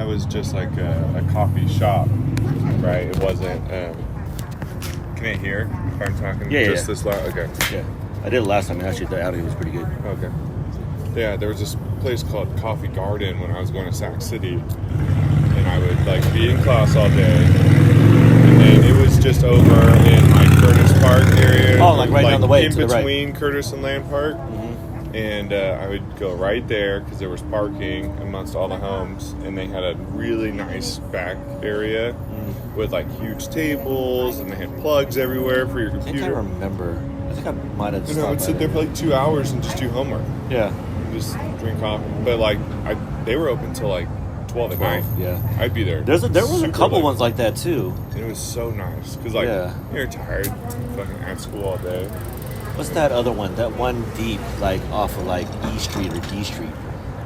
was just like a coffee shop, right? It wasn't. Can I hear if I'm talking this loud? Okay. Yeah. I did it last time, and actually the audio was pretty good. Okay. Yeah, there was this place called Coffee Garden when I was going to Sac City, and I would like be in class all day, and then it was just over in like Curtis Park area. Oh, like right down the way in to the right. between Curtis and Land Park. And I would go right there because there was parking amongst all the homes, and they had a really nice back area with like huge tables, and they had plugs everywhere for your computer. I think I remember. I think I might have. I would sit there for like 2 hours and just do homework. Yeah. And just drink coffee, but like they were open till like 12 at night. Yeah. I'd be there. There was a couple ones like that too. And it was so nice because like you're tired, fucking at school all day. What's that other one? That one deep, like off of like E Street or D Street,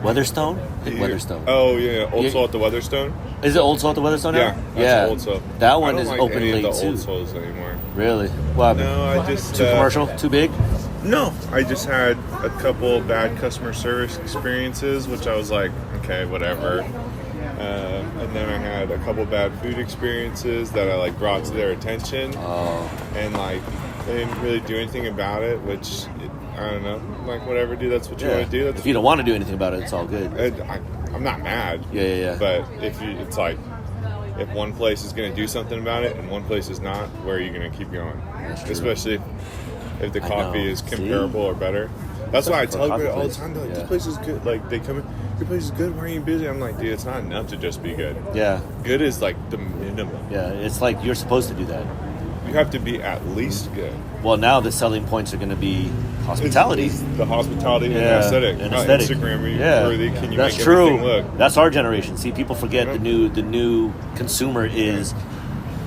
Weatherstone. I think Weatherstone. Oh yeah, Old Soul at the Weatherstone. Is it Old Soul at the Weatherstone? Yeah, that's Old Soul. That one is like open any late of the too. Old Souls anymore. Really? What happened? No, I just too commercial, too big. No, I just had a couple bad customer service experiences, which I was like, okay, whatever. And then I had a couple bad food experiences that I like brought to their attention. Oh. And like they didn't really do anything about it, which I don't know. Like whatever, dude. That's what you want to do. If you don't want to do anything about it, it's all good. I'm not mad. Yeah. But it's like if one place is going to do something about it and one place is not, where are you going to keep going? Especially if the coffee is comparable or better. That's why I tell people all the time, like, this place is good. Like, they come in, your place is good, why are you busy? I'm like, dude, it's not enough to just be good. Yeah. Good is, like, the minimum. Yeah, it's like you're supposed to do that. You have to be at least good. Well, now the selling points are going to be hospitality. It's the hospitality and aesthetic. And aesthetic. Instagram worthy. Can you That's make true. everything look? That's our generation. See, people forget the new consumer is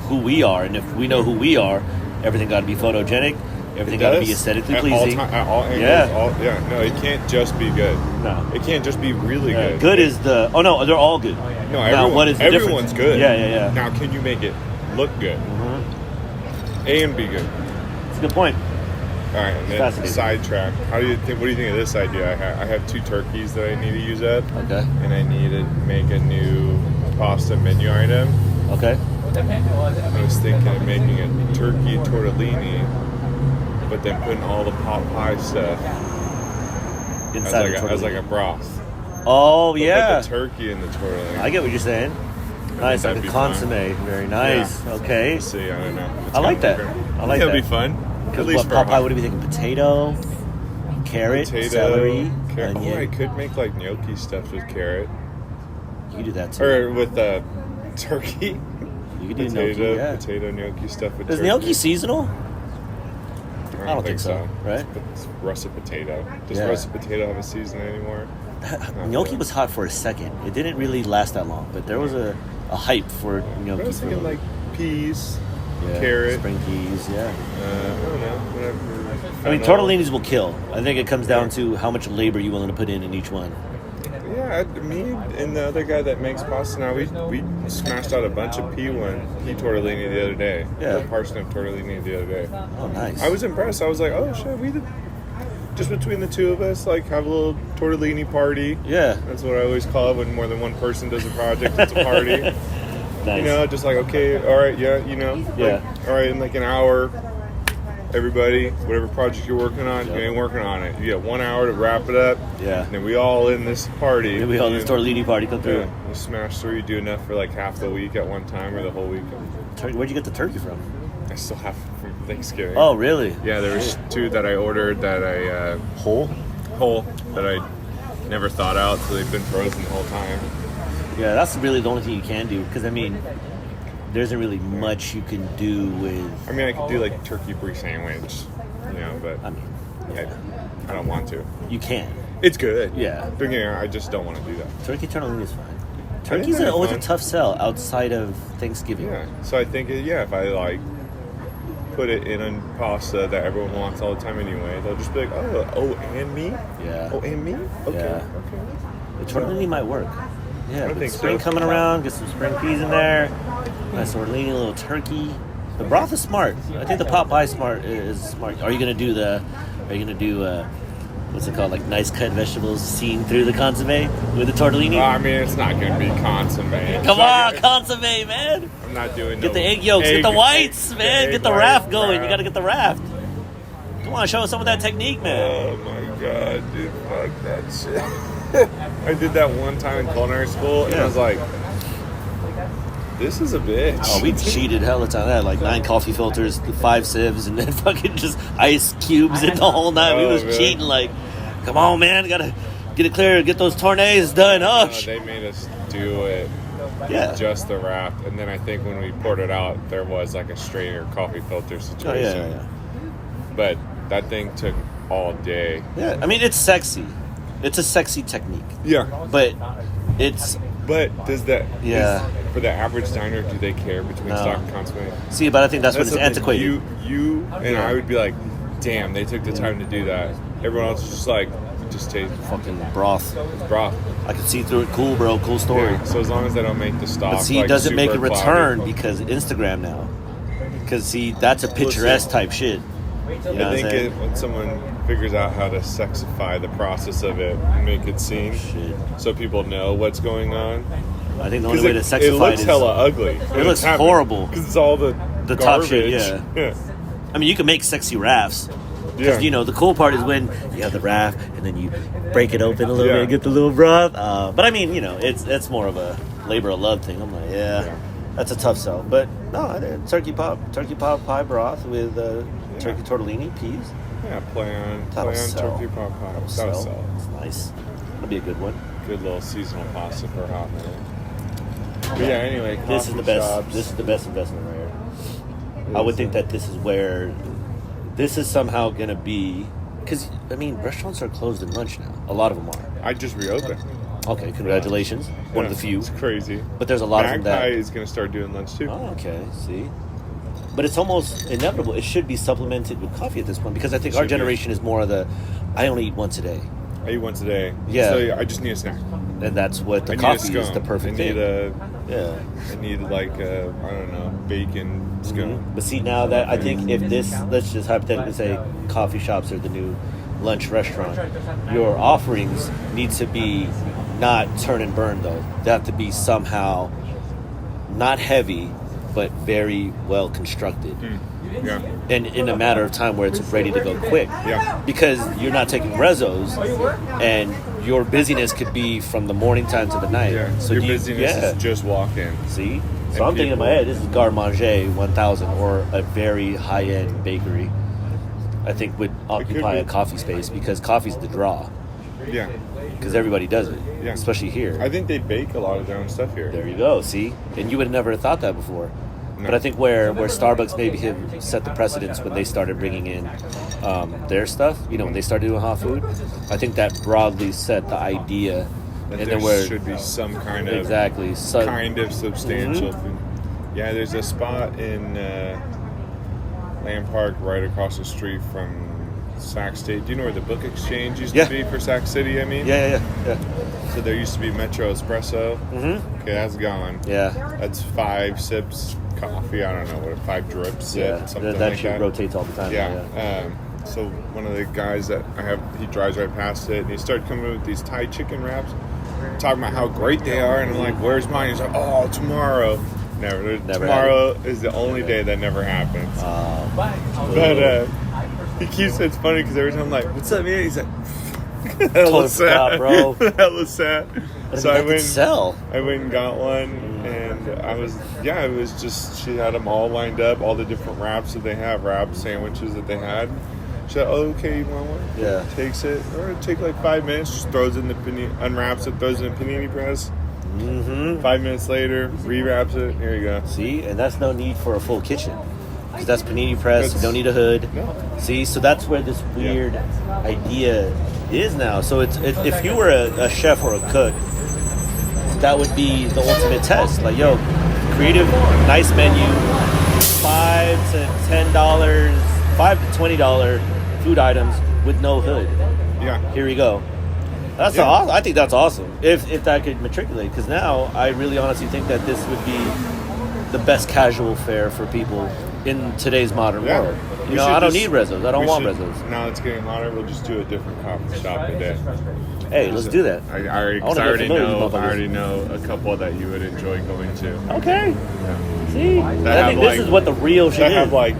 who we are. And if we know who we are, everything got to be photogenic. Everything got to be aesthetically pleasing. At all angles. No, it can't just be good. No. It can't just be really good. Good is the... Oh, no, they're all good. No, everyone's good. Yeah. Now, can you make it look good? And be good? That's a good point. All right, and then sidetrack. What do you think of this idea? I have 2 turkeys that I need to use up. Okay. And I need to make a new pasta menu item. Okay. I was thinking of making a turkey tortellini, but then putting all the pot pie stuff inside as like a broth. Oh, but yeah. Put the turkey in the tortellini. I get what you're saying. Nice, like a consomme. Very nice. Yeah. Okay. We'll see, I don't know. I like that. I like that. It'll be fun. At least pot pie, what are we thinking? Potato, carrot, celery, onion. Oh, I could make like gnocchi stuff with carrot. You could do that too. Or with turkey. You could do gnocchi, potato gnocchi stuff with turkey. Is gnocchi seasonal? I don't think so. Right? It's russet potato. Does russet potato have a season anymore? Gnocchi was hot for a second. It didn't really last that long, but there was a hype for gnocchi. I was thinking like peas, carrot, spring peas. Yeah. I don't know. Whatever. I mean, tortellinis will kill. I think it comes down to how much labor you're willing to put in each one. Yeah, me and the other guy that makes pasta now, we smashed out a bunch of pea tortellini the other day. Yeah. The parsnip tortellini the other day. Oh, nice. I was impressed. I was like, oh shit, we did. Just between the two of us, like, have a little tortellini party. Yeah. That's what I always call it when more than one person does a project. It's a party. Nice. You know, just like, okay, all right, like, all right, in like an hour, everybody, whatever project you're working on, you ain't working on it. You get 1 hour to wrap it up. Yeah. And then we all in this party. And we all in this tortellini party come through. Yeah. You smash through, you do enough for like half the week at one time or the whole week. Where'd you get the turkey from? I still have from Thanksgiving. Oh, really? Yeah, there was 2 that I ordered that I... Whole, that I never thought out, so they've been frozen the whole time. Yeah, that's really the only thing you can do, because, I mean, there isn't really much you can do with... I mean, I could do, like, turkey brie sandwich, but... I mean, I don't want to. You can. It's good. Yeah. Don't get me wrong, I just don't want to do that. Turkey tortellini is fine. Turkey's always a tough sell outside of Thanksgiving. Yeah, so I think, if I, like, put it in a pasta that everyone wants all the time anyway, they'll just be like, and me? Yeah. Oh, and me? Okay, okay. The tortellini might work. Yeah, I think spring coming around, get some spring peas in there, nice tortellini, a little turkey. The broth is smart. I think the pot pie is smart. Are you gonna do what's it called? Like nice cut vegetables seen through the consomme with the tortellini. I mean, it's not gonna be consomme. Come on, consomme, man. I'm not doing. Get the egg yolks, get the whites, man. Get the raft going. You gotta get the raft. Come on, show us some of that technique, man. Oh my god, dude, fuck that shit. I did that one time in culinary school, and I was like, this is a bitch. Oh, we cheated hella time. I had like 9 coffee filters, 5 sieves, and then fucking just ice cubes in the whole night. We was cheating like, come on, man, gotta get it clear, get those tournées done. Oh, they made us do it. Yeah. Just the wrap, and then I think when we poured it out, there was like a strainer coffee filter situation. Oh, yeah. But that thing took all day. Yeah, I mean, it's sexy. It's a sexy technique. Yeah. But it's... But does that... Yeah. For the average diner, do they care between stock and consomme? See, but I think that's when it's antiquated. You and I would be like, damn, they took the time to do that. Everyone else is just like, just taste fucking broth. It's broth. I can see through it. Cool, bro. Cool story. Yeah, so as long as they don't make the stock, but see, like, does it make a return cloudy. because Instagram now? Because see, that's a picturesque type shit. You know I think when someone figures out how to sexify the process of it, make it seen, so people know what's going on. I think the only way to sexify it looks is hella ugly. It looks horrible because it's all the top shit. yeah. I mean, you can make sexy rafts. Because, you know, the cool part is when you have the raft and then you break it open a little bit and get the little broth. But I mean, you know, it's more of a labor of love thing. I'm like, that's a tough sell. But no, turkey pot pie broth with turkey tortellini, peas. Yeah, play on turkey pot pie. That'll sell. It's nice. That'll be a good one. Good little seasonal pasta for a hot minute. But yeah, anyway, this is the best. shops. This is the best investment right here. I would think that this is where this is somehow going to be, because I mean restaurants are closed at lunch now. A lot of them are. I just reopened. Okay, congratulations. One of the few. It's crazy. But there's a lot of them that is going to start doing lunch too. Oh, okay. See. But it's almost inevitable. It should be supplemented with coffee at this point because I think our generation is more of the I only eat once a day. I eat once a day. Yeah. So I just need a snack. And that's what the coffee is the perfect thing. I need like I don't know, bacon scone. But see, now that I think if this, let's just hypothetically say coffee shops are the new lunch restaurant, your offerings need to be not turn and burn though. They have to be somehow not heavy, but very well constructed. Yeah. And in a matter of time where it's ready to go quick. Yeah. Because you're not taking rezzos and your busyness could be from the morning time to the night. Yeah. So your busyness is just walk in. See? So I'm thinking in my head, this is Garde Manger 1000 or a very high-end bakery. I think would occupy a coffee space because coffee's the draw. Yeah. Because everybody does it. Yeah. Especially here. I think they bake a lot of their own stuff here. There you go. See? And you would have never thought that before. No. But I think where Starbucks maybe have set the precedence when they started bringing in their stuff, you know, when they started doing hot food, I think that broadly set the idea. That and there then where should be some kind of kind of substantial food. Yeah, there's a spot in Land Park right across the street from Sac State. Do you know where the Book Exchange used to be for Sac City? I mean, yeah. So there used to be Metro Espresso. Okay, that's gone. Yeah, that's 5 sips coffee. I don't know what 5 drips. Something that like shit that. rotates all the time. Yeah. So one of the guys that I have, he drives right past it, and he started coming with these Thai chicken wraps, talking about how great they are, and I'm like, "Where's mine?" He's like, "Oh, tomorrow." Never tomorrow is the only day that never happens. But he keeps it's funny because every time I'm like, "What's up, man?" He's like, "Hella sad, bro." Hella sad. So I went and got one, and it was just, she had them all lined up, all the different wraps that they have, wrap sandwiches that they had. She said, "Oh, okay, you want one?" Yeah. Takes it, or it take like 5 minutes, just throws it in the unwraps it, throws it in a panini press. 5 minutes later, rewraps it. Here you go. See, and that's no need for a full kitchen. Because that's panini press, you don't need a hood. No. See, so that's where this weird idea is now. So it's if you were a chef or a cook, that would be the ultimate test. Like, yo, creative, nice menu, $5 to $10, $5 to $20 food items with no hood. Yeah. Here we go. That's awesome. I think that's awesome. If that could matriculate, because now I really honestly think that this would be the best casual fare for people in today's modern Yeah. world. You We know, should I don't just- need resos. I don't we want should- resos. Now it's getting hotter. We'll just do a different coffee shop today. Hey, let's do that. I already, I wanna get already familiar with know. these I motherfuckers. already know a couple that you would enjoy going to. Okay. See, I have, think this like- is what the real shit That is. have like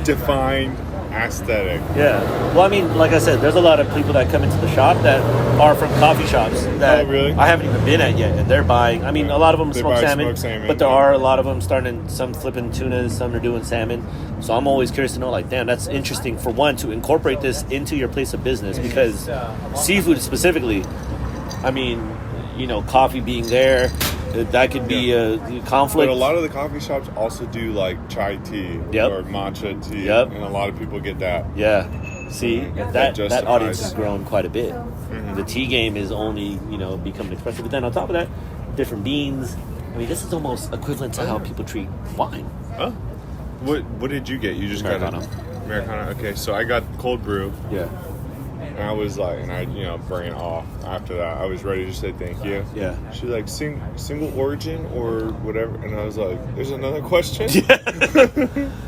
defined aesthetic. Yeah. Well, I mean, like I said, there's a lot of people that come into the shop that are from coffee shops that Oh, really? I haven't even been at yet, and they're buying. I mean, a lot of them They smoke buy salmon, smoked salmon, but there yeah. are a lot of them starting. Some flipping tunas, some are doing salmon. So I'm always curious to know, like, damn, that's interesting. For one, to incorporate this into your place of business, because seafood specifically. I mean, you know, coffee being there, that could be a conflict. But a lot of the coffee shops also do like chai tea Yep. or matcha tea, Yep. and a lot of people get that. Yeah. See, that justifies- audience has grown quite a bit. The tea game is only, you know, becoming expressive. But then on top of that, different beans. I mean, this is almost equivalent to how people treat wine. Huh? What did you get? You just Americano. got an Americano. Okay, so I got cold brew, Yeah. and I was like, and I, you know, bring it off. After that, I was ready to say thank you. Yeah. She's like, single origin or whatever, and I was like, there's another question.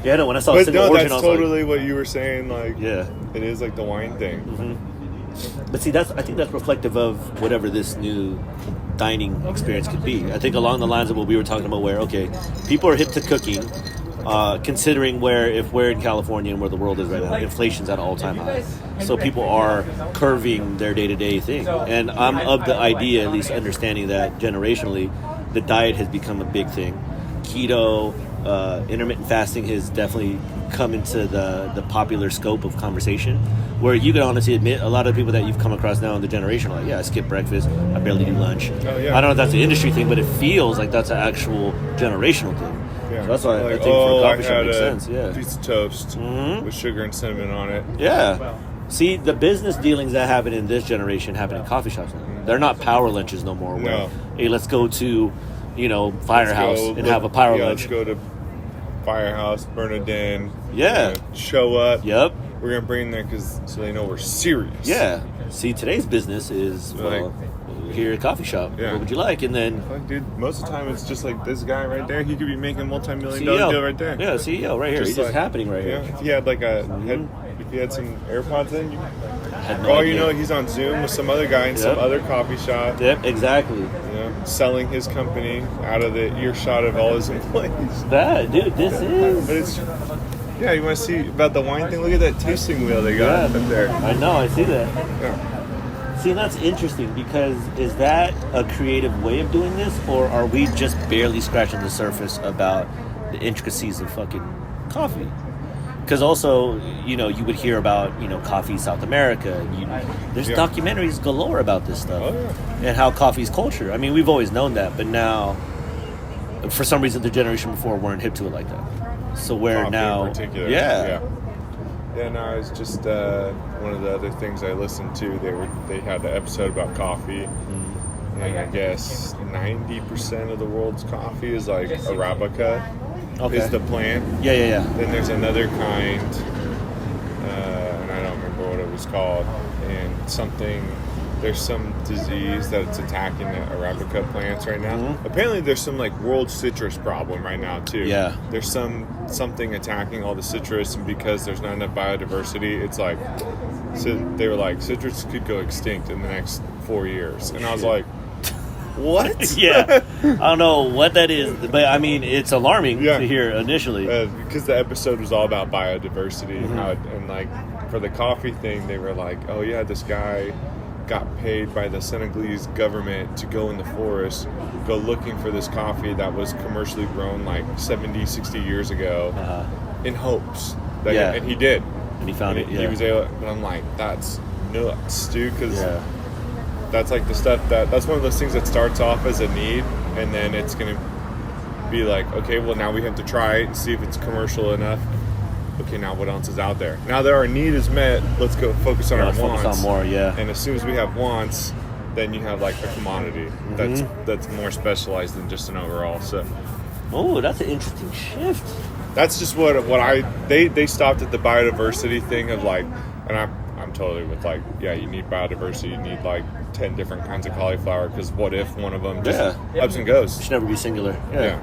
Yeah, no, when I saw But single no, origin, that's I was totally what you were saying. Like, like, yeah. it is like the wine thing. But see, I think that's reflective of whatever this new dining experience could be. I think along the lines of what we were talking about, where, okay, people are hip to cooking, considering if we're in California and where the world is right now, inflation's at an all-time high. So people are curving their day-to-day thing. And I'm of the idea, at least understanding that generationally, the diet has become a big thing. Keto, intermittent fasting has definitely come into the popular scope of conversation, where you can honestly admit a lot of people that you've come across now in the generation are like, yeah, I skip breakfast, I barely do lunch. Oh, yeah. I don't know if that's an industry thing, but it feels like that's an actual generational thing. Yeah. So that's why I Like, think for a coffee shop I makes had sense. a Yeah. piece of toast with sugar and cinnamon on it. Yeah. See, the business dealings that happen in this generation happen in coffee shops now. They're not power lunches no more. Where, No. hey, let's go to, you know, Firehouse Let's go and have a power yeah, lunch. Let's go to Firehouse, Bernardin. Yeah. You know, show up. Yep. We're gonna bring them so they know we're serious. Yeah. See, today's business is, well, here at a coffee shop. Yeah. What would you like? And then Fuck, dude. Most of the time, it's just like this guy right there. He could be making multi-million CEO. dollar deal right there. Yeah, CEO right here. It's just like- happening right yeah, here. If he had like if he had some AirPods in, Had no oh, idea. you know, he's on Zoom with some other guy in some Yep. other coffee shop. Yep, exactly. You know, selling his company out of the earshot of all his employees. That, dude, this is. But it's yeah. You want to see about the wine thing? Look at that tasting wheel they got Yeah. up there. I know, I see that. Yeah. See, that's interesting because is that a creative way of doing this, or are we just barely scratching the surface about the intricacies of fucking coffee? Because also, you know, you would hear about, you know, coffee South America. And there's Yeah. documentaries galore about this stuff Oh, yeah. and how coffee's culture. I mean, we've always known that, but now, for some reason, the generation before weren't hip to it like that. So where Coffee now, in particular. yeah. Yeah, no, it's just one of the other things I listened to. They had an episode about coffee, and I guess 90% of the world's coffee is like Arabica, Okay. is the plant. Yeah. Then there's another kind, and I don't remember what it was called, and there's some disease that it's attacking the Arabica plants right now. Apparently there's some like world citrus problem right now too. Yeah. There's something attacking all the citrus, and because there's not enough biodiversity, it's like, so they were like, citrus could go extinct in the next 4 years. And I was like, what? Yeah. I don't know what that is, but I mean, it's alarming Yeah. to hear initially. Because the episode was all about biodiversity and like for the coffee thing, they were like, oh yeah, this guy got paid by the Senegalese government to go in the forest, go looking for this coffee that was commercially grown like 70, 60 years ago in hopes. That Yeah. and he did. And he found it, He yeah. was able, but I'm like, that's nuts, dude, because Yeah. that's like the stuff that's one of those things that starts off as a need, and then it's going to be like, okay, well, now we have to try it and see if it's commercial enough. Okay, now what else is out there? Now that our need is met, let's go focus on our Let's wants. focus on more, yeah. And as soon as we have wants, then you have like a commodity that's more specialized than just an overall. So Oh, that's an interesting shift. that's just what they stopped at the biodiversity thing of like, and I'm totally with like, yeah, you need biodiversity, you need like 10 different kinds of cauliflower, because what if one of them just ups and goes? It should never be singular. Yeah.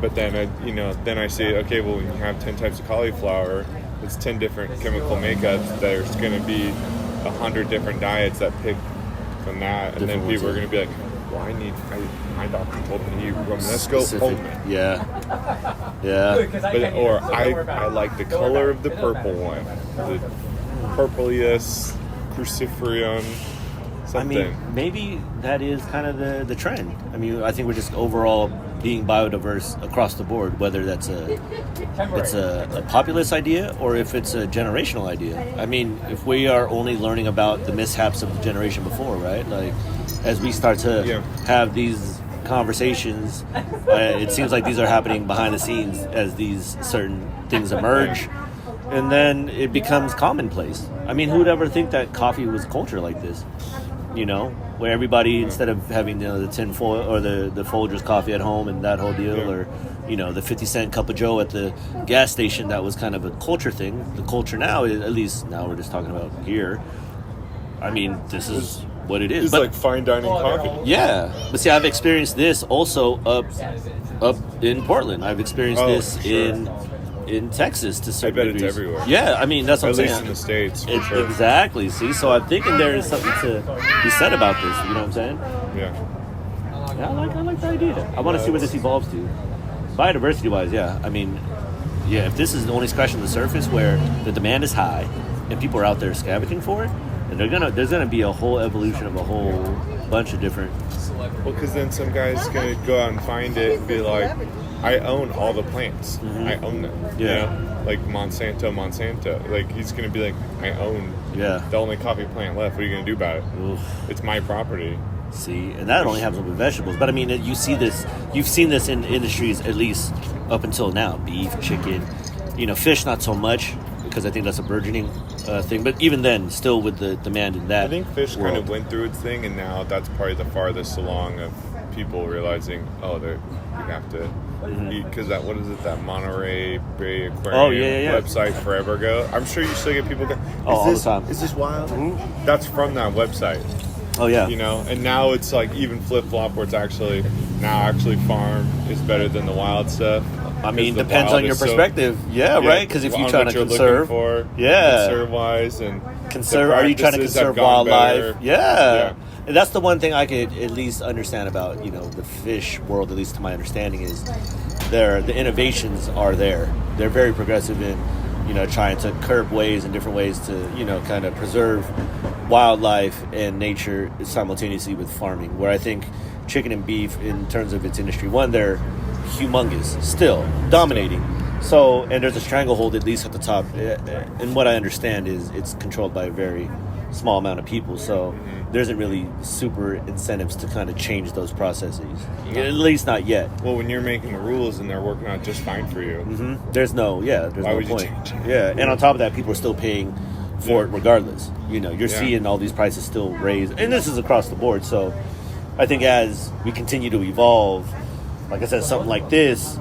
But then then I see, okay, well, when you have 10 types of cauliflower, it's 10 different chemical makeups. There's going to be 100 different diets that pick from that, and then people are going to be like, well, my doctor told me to eat Romanesco only. Yeah. Or I like the color of the purple one, the Purplius cruciferium. Something. I mean, maybe that is kind of the trend. I mean, I think we're just overall being biodiverse across the board, whether that's a populist idea or if it's a generational idea. I mean, if we are only learning about the mishaps of the generation before, right? Like, as we start to have these conversations, it seems like these are happening behind the scenes as these certain things emerge, and then it becomes commonplace. I mean, who would ever think that coffee was culture like this? You know, where everybody, instead of having the tin foil or the Folgers coffee at home and that whole deal, or the 50-cent cup of Joe at the gas station, that was kind of a culture thing. The culture now is, at least now we're just talking about here, I mean, this is what it is. It's like fine dining coffee. Yeah, but see, I've experienced this also up in Portland. I've experienced this in Texas to certain degrees. It's everywhere. Yeah, I mean, that's what I'm saying. At least in the States, for sure. Exactly. See, so I'm thinking there is something to be said about this. You know what I'm saying? Yeah. I like the idea. I want to see where this evolves to. Biodiversity-wise, yeah. I mean, if this is only scratching the surface where the demand is high and people are out there scavenging for it, then there's gonna be a whole evolution of a whole bunch of different. Well, because then some guy's gonna go out and find it and be like, I own all the plants. Mm-hmm. I own them. Yeah. You know? Like Monsanto. Like, he's going to be like, I own the only coffee plant left. What are you going to do about it? Oof. It's my property. See, and that only happens with vegetables. But I mean, you've seen this in industries, at least up until now. Beef, chicken, fish, not so much, because I think that's a burgeoning thing. But even then, still with the demand in that I think fish world. kind of went through its thing, and now that's probably the farthest along of people realizing, we have to eat, because that Monterey Bay Aquarium website forever ago. I'm sure you still get people go, all the time. Is this wild? Mm-hmm. That's from that website. Oh yeah. And now it's like even flip-flop where it's actually farm is better than the wild stuff. I mean, depends on your perspective. Right? Because if you're trying to conserve, conserve-wise and are you trying to conserve wildlife? Yeah. And that's the one thing I could at least understand about, the fish world, at least to my understanding, is the innovations are there. They're very progressive in, trying to curb ways and different ways to, kind of preserve wildlife and nature simultaneously with farming. Where I think chicken and beef, in terms of its industry, one, they're humongous, still dominating. So, and there's a stranglehold at least at the top. And what I understand is it's controlled by a very small amount of people. So there isn't really super incentives to kind of change those processes. At least not yet. Well, when you're making the rules and they're working out just fine for you, there's no point. You change? Yeah, and on top of that, people are still paying for it regardless. You're seeing all these prices still raised, and this is across the board. So I think as we continue to evolve, like I said, something like this,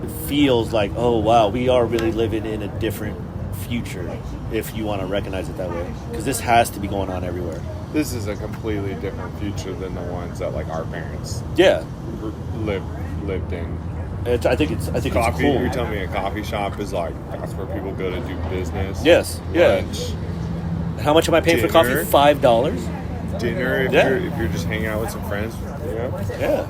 it feels like, oh wow, we are really living in a different future, if you want to recognize it that way, because this has to be going on everywhere. This is a completely different future than the ones that like our parents lived in. I think it's coffee. It's cool. You're telling me a coffee shop is like, that's where people go to do business. Yes. Lunch, how much am I paying for coffee? $5. Dinner if you're just hanging out with some friends. Yeah.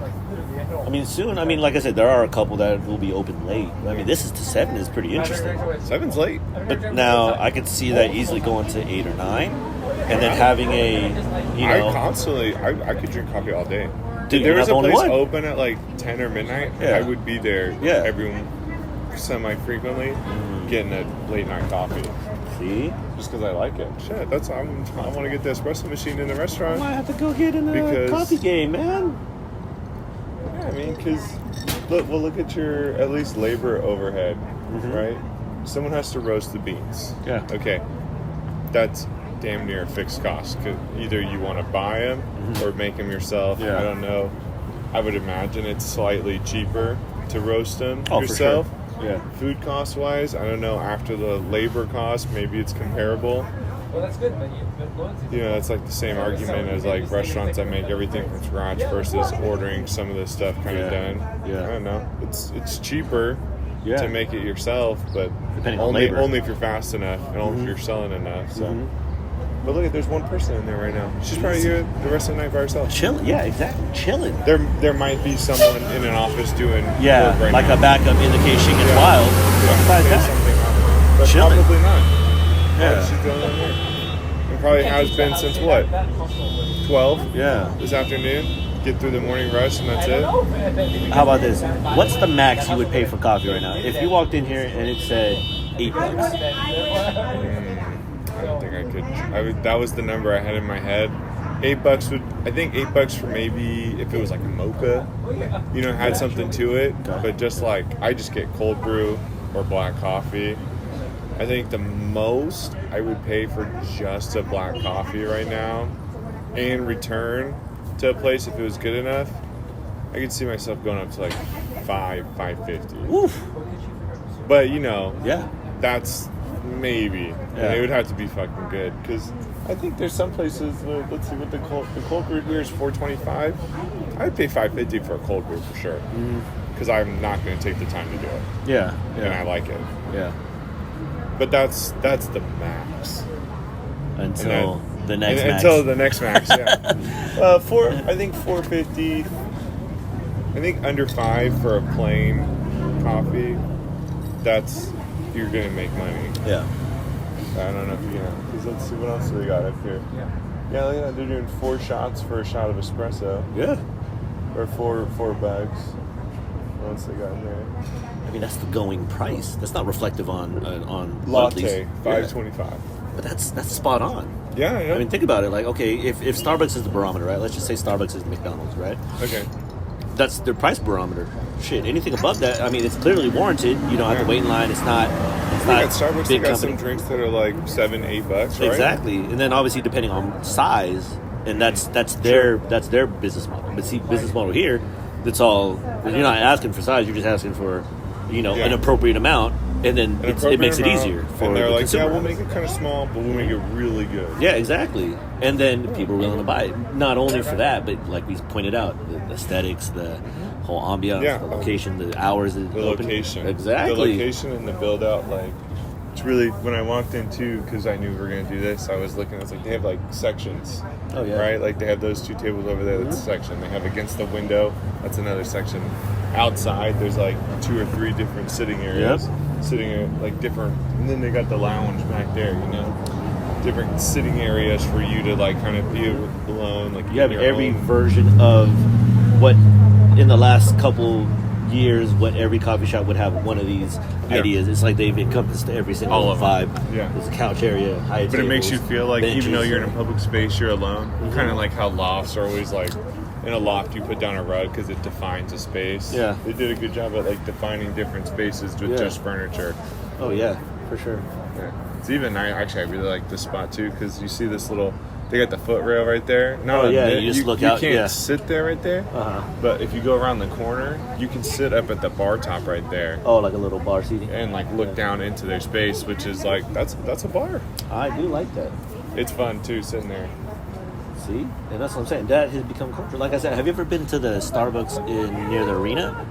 I mean, soon. I mean, like I said, there are a couple that will be open late. I mean, this is to 7 is pretty interesting. 7's late. But now I could see that easily going to 8 or 9, and then having I could drink coffee all day. If there was a place open at like 10 or midnight, I would be there semi-frequently getting a late night coffee. See? Just because I like it. Shit, I want to get the espresso machine in the restaurant. I might have to go get in a coffee game, man. Yeah, I mean, because look at your at least labor overhead, right? Someone has to roast the beans. Yeah. Okay. That's damn near a fixed cost. Cause either you want to buy them or make them yourself. Yeah. I don't know. I would imagine it's slightly cheaper to roast them For yourself. sure. Yeah. Food cost wise, I don't know. After the labor cost, maybe it's comparable. Well, that's good, but you know, it's like the same argument as like restaurants that make everything from scratch versus ordering some of this stuff kind of done. Yeah. I don't know. It's cheaper to make it yourself, but depending on only labor. if you're fast enough and only if you're selling enough. So. But look, there's one person in there right now. She's probably here the rest of the night by herself. Chilling. Yeah, exactly. Chilling. There might be someone in an office doing work right like now. a backup in the case she gets wild. Besides that, Something on, but chilling. probably not. Yeah. She's doing it here. And probably has been since what? 12? Yeah. This afternoon? Get through the morning rush and that's it? How about this? What's the max you would pay for coffee right now? If you walked in here and it said $8. I don't think I could. That was the number I had in my head. $8 would. I think $8 for maybe if it was like a mocha, you know, had something to it. But just like I just get cold brew or black coffee. I think the most I would pay for just a black coffee right now, and return to a place if it was good enough. I could see myself going up to like $5.50. Oof. But you know, that's. Maybe. And it would have to be fucking good because I think there's some places. Let's see what the cold brew here is $4.25. I'd pay $5.50 for a cold brew for sure because I'm not going to take the time to do it. Yeah. And I like it. Yeah. But that's the max until the next max. Until the next max. Yeah. I think $4.50. I think under $5 for a plain coffee. That's. You're gonna make money. Yeah. I don't know if you know. Because let's see what else do we got up here. Yeah, look at that. They're doing 4 shots for a shot of espresso. Yeah. Or $4 bucks. What else they got in there? I mean, that's the going price. That's not reflective on latte, $5.25. But that's spot on. Yeah, I know. I mean, think about it. Like, okay, if Starbucks is the barometer, right? Let's just say Starbucks is McDonald's, right? Okay. That's their price barometer. Shit, anything above that, I mean, it's clearly warranted. You don't have to wait in line. It's not. At Starbucks, they got some drinks that are like $7-8, right? Exactly, and then obviously depending on size, and that's their business model. But see, business model here, that's all. You're not asking for size. You're just asking for, an appropriate amount, and then it makes it easier for and they're the like, consumer. yeah, we'll make it kind of small, but we'll make it really good. Yeah, exactly. And then people are willing to buy it. Not only for that, but like we pointed out, the aesthetics, the whole ambiance, the location, the hours, the location, exactly, the location and the build out. Like, it's really when I walked in too, because I knew we were gonna do this. I was looking. I was like, they have like sections. Oh yeah. Right. Like they have those 2 tables over there. That's a section. They have against the window. That's another section. Outside, there's like 2 or 3 different sitting areas. Sitting at like different, and then they got the lounge back there. Different sitting areas for you to like kind of be alone. Like you have every version of what in the last couple years, what every coffee shop would have one of these ideas. It's like they've encompassed every single vibe. Yeah, there's a couch area, high tables, but it makes you feel like benches. even though you're in a public space, you're alone. Kind of like how lofts are always like. In a loft, you put down a rug because it defines a space. Yeah, they did a good job at like defining different spaces with just furniture. Oh yeah, for sure. Yeah. It's even I really like this spot too because you see this little. They got the foot rail right there. You just look out. You can't sit there right there. But if you go around the corner, you can sit up at the bar top right there. Oh, like a little bar seating. And like look down into their space, which is like that's a bar. I do like that. It's fun too sitting there. See? And that's what I'm saying. That has become culture. Like I said, have you ever been to the Starbucks near the arena?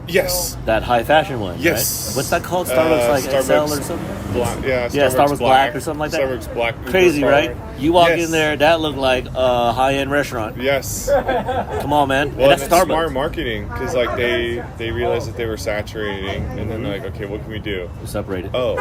Yes. That high fashion one, yes. Right? What's that called? Starbucks like Starbucks XL or something? Black, Starbucks Black or something like that? Starbucks Black. Crazy, right? You walk in there, that looked like a high-end restaurant. Yes. Come on, man. Well, and that's Starbucks. Smart marketing because like they realized that they were saturating, and then they're like, okay, what can we do? Separate it. Oh.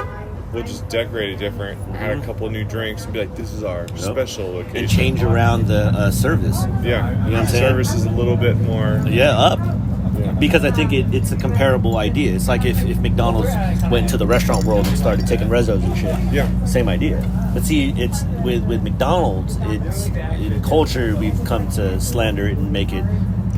We'll just decorate it different. Add a couple new drinks and be like, "This is our special location." And change around the service. Yeah, you know what I'm saying? Service is a little bit more. Yeah, up. Yeah. Because I think it's a comparable idea. It's like if McDonald's went to the restaurant world and started taking resos and shit. Yeah, same idea. But see, it's with McDonald's. It's in culture we've come to slander it and make it.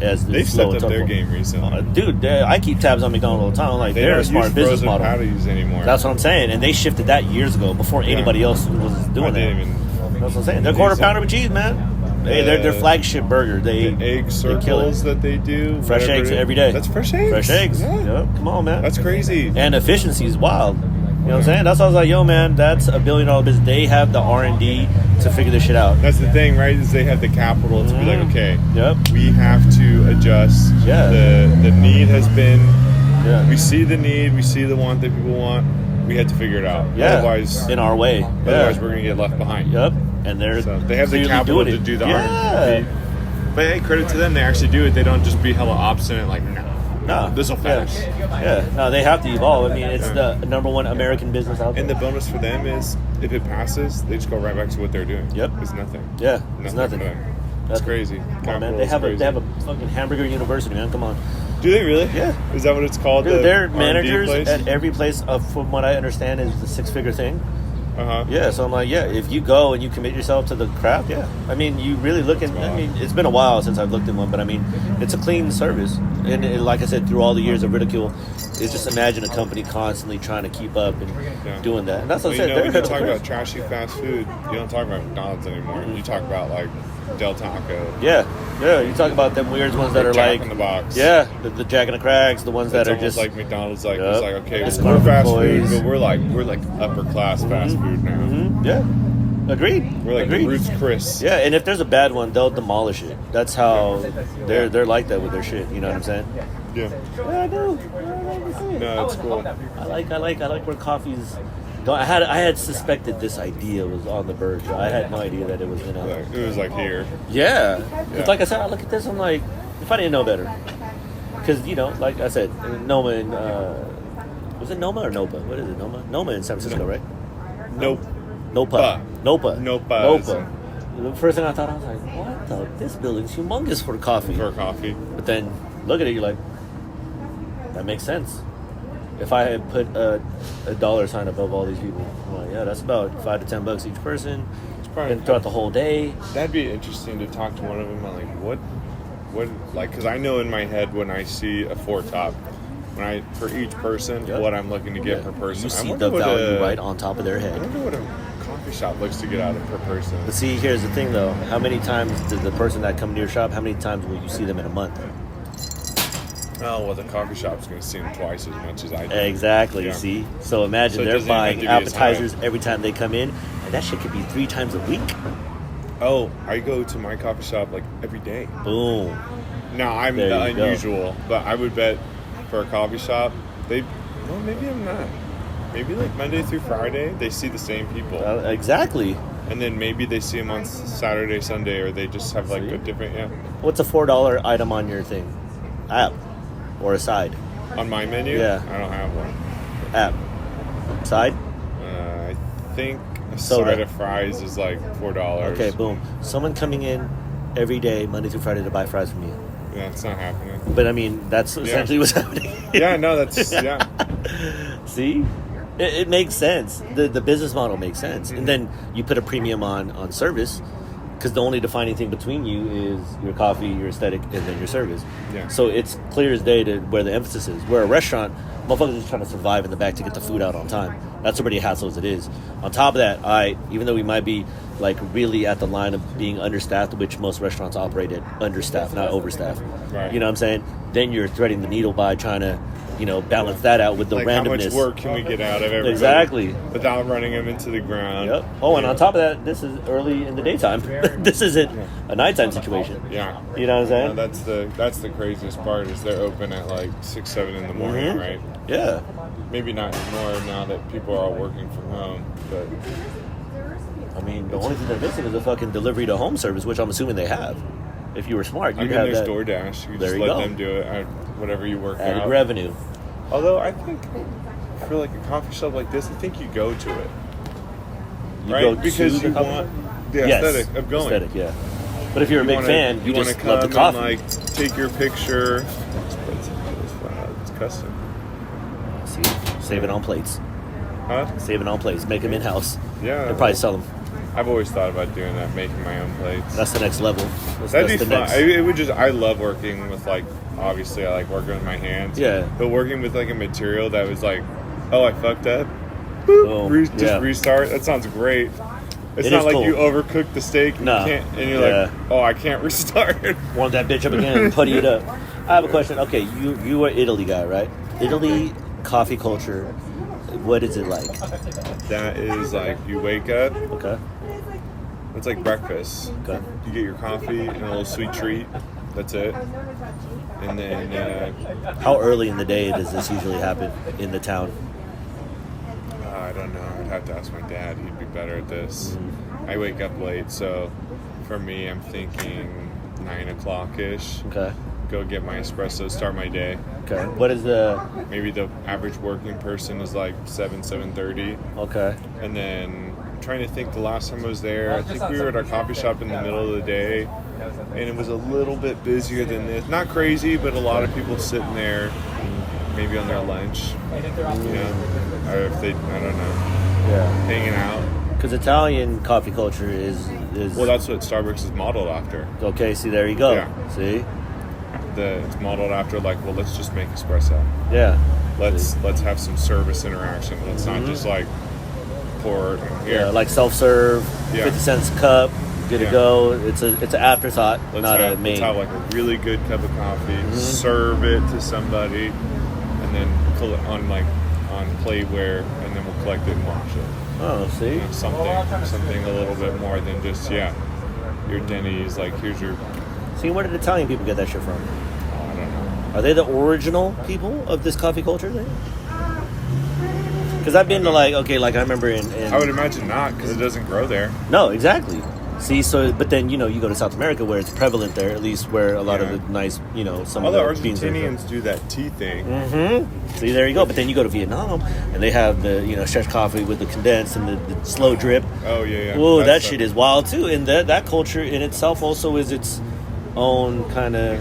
As they've stepped up their game recently. Dude, I keep tabs on McDonald's all the time. Like, they're a smart business model. Patties anymore. That's what I'm saying. And they shifted that years ago before anybody else was doing that. That's what I'm saying. They're quarter pounder with cheese, man. They're their flagship burger. The egg circles that they do. Fresh eggs every day. That's fresh eggs? Fresh eggs. Yeah. Yep. Come on, man. That's crazy. And efficiency is wild. You know what I'm saying? That's why I was like, yo, man, that's $1 billion business. They have the R&D to figure this shit out. That's the thing, right? Is they have the capital to be like, okay, Yep. we have to adjust. Yeah. The need has been. Yeah. We see the need. We see the want that people want. We had to figure it out. Yeah. Otherwise, in our way. Otherwise, we're gonna get left behind. Yep. And they're So they have the clearly capital doing to it. do the Yeah. R&D. But hey, credit to them. They actually do it. They don't just be hella obstinate. Like, No. this will finish. Yeah. No, they have to evolve. I mean, it's the number one American business out there. And the bonus for them is if it passes, they just go right back to what they're doing. Yep. It's nothing. Yeah. It's nothing. For them. It's crazy. Come on, man. Capital They is have crazy. a fucking hamburger university, man. Come on. Do they really? Yeah. Is that what it's called? Dude, the they're R&D managers place? at every place. From what I understand, is the 6-figure thing. Uh-huh. Yeah, so I'm like, yeah, if you go and you commit yourself to the craft, yeah. I mean, you really look at, I mean, it's been a while since I've looked at one, but I mean, it's a clean service. And like I said, through all the years of ridicule, it's just imagine a company constantly trying to keep up and doing that. And that's what I said. When you They're talk about trashy fast food, you don't talk about McDonald's anymore. You talk about, like, Del Taco. Yeah, you talk about them weird ones that are Jack like, in the Box. Yeah, the Jack in the Cracks, the ones that It's are almost just like McDonald's. Like, Yep. it's like, okay, It's we're fast employees. food, but we're like upper class fast food now. Yeah, agreed. We're like agreed. the Ruth's Chris. Yeah, and if there's a bad one, they'll demolish it. That's how they're like that with their shit. You know what I'm saying? Yeah. Yeah, I do. No, it's cool. I like where coffee's going. I had suspected this idea was on the verge. I had no idea that it was gonna. Like, it was like here. Yeah. Yeah. Like I said, I look at this. I'm like, if I didn't know better, because like I said, Noma and was it Noma or Nopa? What is it? Noma in San Francisco, right? Nope. Nopa. Nopa. The first thing I thought, I was like, what the? This building's humongous for coffee. For coffee. But then look at it, you're like, that makes sense. If I had put a dollar sign above all these people, I'm like, yeah, that's about $5 to $10 each person. It's probably And throughout the whole day. That'd be interesting to talk to one of them. I'm like, what, like, because I know in my head when I see a 4-top, for each person, what I'm looking to get per person. You see I wonder the what value right on top of their I head. wonder what a coffee shop looks to get out of per person. But see, here's the thing though. How many times did the person that come to your shop, how many times will you see them in a month? Oh, well, the coffee shop's going to see them twice as much as I do. Exactly, Yeah. see? So imagine So it they're doesn't even have buying to be as high. appetizers every time they come in, and that shit could be 3 times a week. Oh, I go to my coffee shop like every day. Boom. Now, I'm There the you go. unusual, but I would bet for a coffee shop, maybe I'm not. Maybe like Monday through Friday, they see the same people. Exactly. And then maybe they see them on Saturday, Sunday, or they just have like See? a different, What's a $4 item on your thing? App. Or a side? On my menu? Yeah. I don't have one. App. Side? I think a Soda. side of fries is like $4. Okay, boom. Someone coming in every day, Monday through Friday, to buy fries from you. Yeah, it's not happening. But I mean, that's essentially what's happening. Yeah, no, that's, yeah. See? It makes sense. The business model makes sense. Mm-hmm. And then you put a premium on service, because the only defining thing between you is your coffee, your aesthetic, and then your service. Yeah. So it's clear as day to where the emphasis is. Where a restaurant, motherfuckers are just trying to survive in the back to get the food out on time. That's already a hassle as it is. On top of that, even though we might be like really at the line of being understaffed, which most restaurants operate at understaffed, not overstaffed. Right. You know what I'm saying? Then you're threading the needle by trying to, balance that out with the Like randomness. how much work can we get out of everybody? Exactly. Without running them into the ground. Yep. Oh, and on top of that, this is early in the daytime. This isn't a nighttime situation. Yeah. You know what I'm saying? That's the craziest part is they're open at like 6, 7 in the morning, Mhm. right? Yeah. Maybe not anymore now that people are all working from home, but I mean, the only thing they're missing is a fucking delivery to home service, which I'm assuming they have. If you were smart, I you'd mean, have there's that DoorDash. You There just you let go. them do it, whatever you work added out. revenue. Although I think for like a coffee shop like this, I think you go to it, You right? go Because to the you coffee want shop? the Yes. aesthetic of going. Aesthetic, yeah. But if you're a big fan, you wanna just come love the and, coffee. like take your picture. It's custom. See, save it on plates. Huh? Save it on plates. Make them in house. Yeah. They'll probably sell them. I've always thought about doing that, making my own plates. That's the next level. That'd That's be the fun. next- It would just. I love working with like. Obviously, I like working with my hands. Yeah. But working with like a material that was like, oh, I fucked up. Boom. Just Yeah. restart. That sounds great. It's It not is like cool. you overcook the steak. And No. You can't, and you're Yeah. like, oh, I can't restart. Warm that bitch up again and putty it up. I have a question. Okay, you are Italy guy, right? Italy coffee culture. What is it like? That is like you wake up. Okay. It's like breakfast. Okay. You get your coffee and a little sweet treat. That's it. And then How early in the day does this usually happen in the town? I don't know. I'd have to ask my dad. He'd be better at this. I wake up late, so for me, I'm thinking 9 o'clock ish. Okay. Go get my espresso, start my day. Okay. What is the... Maybe the average working person is like 7:30. Okay. And then I'm trying to think the last time I was there, I think we were at our coffee shop in the middle of the day, and it was a little bit busier than this. Not crazy, but a lot of people sitting there, maybe on their lunch, you know, or if they, I don't know, hanging out. Because Italian coffee culture is... Well, that's what Starbucks is modeled after. Okay, see, there you go. Yeah. See? It's modeled after, like, well, let's just make espresso. Yeah. Let's have some service interaction. Let's not just like pour it in here. Yeah, like self-serve, 50 cents a cup, good to go. It's an afterthought, not a main. Let's have like a really good cup of coffee, serve it to somebody, and then on plateware, and then we'll collect it and wash it. Oh, see? You know, something a little bit more than just your Denny's. Like, here's your. See, where did Italian people get that shit from? I don't know. Are they the original people of this coffee culture thing? Because I've been to I remember in I would imagine not, because it doesn't grow there. No, exactly. See, so, but then, you go to South America where it's prevalent there, at least where a lot of the nice, some all of the the beans are Argentinians do that tea thing. See, there you go. But then you go to Vietnam, and they have the, stretch coffee with the condensed and the slow drip. Oh, yeah. Whoa, that shit is wild, too. And that culture in itself also is its own kind of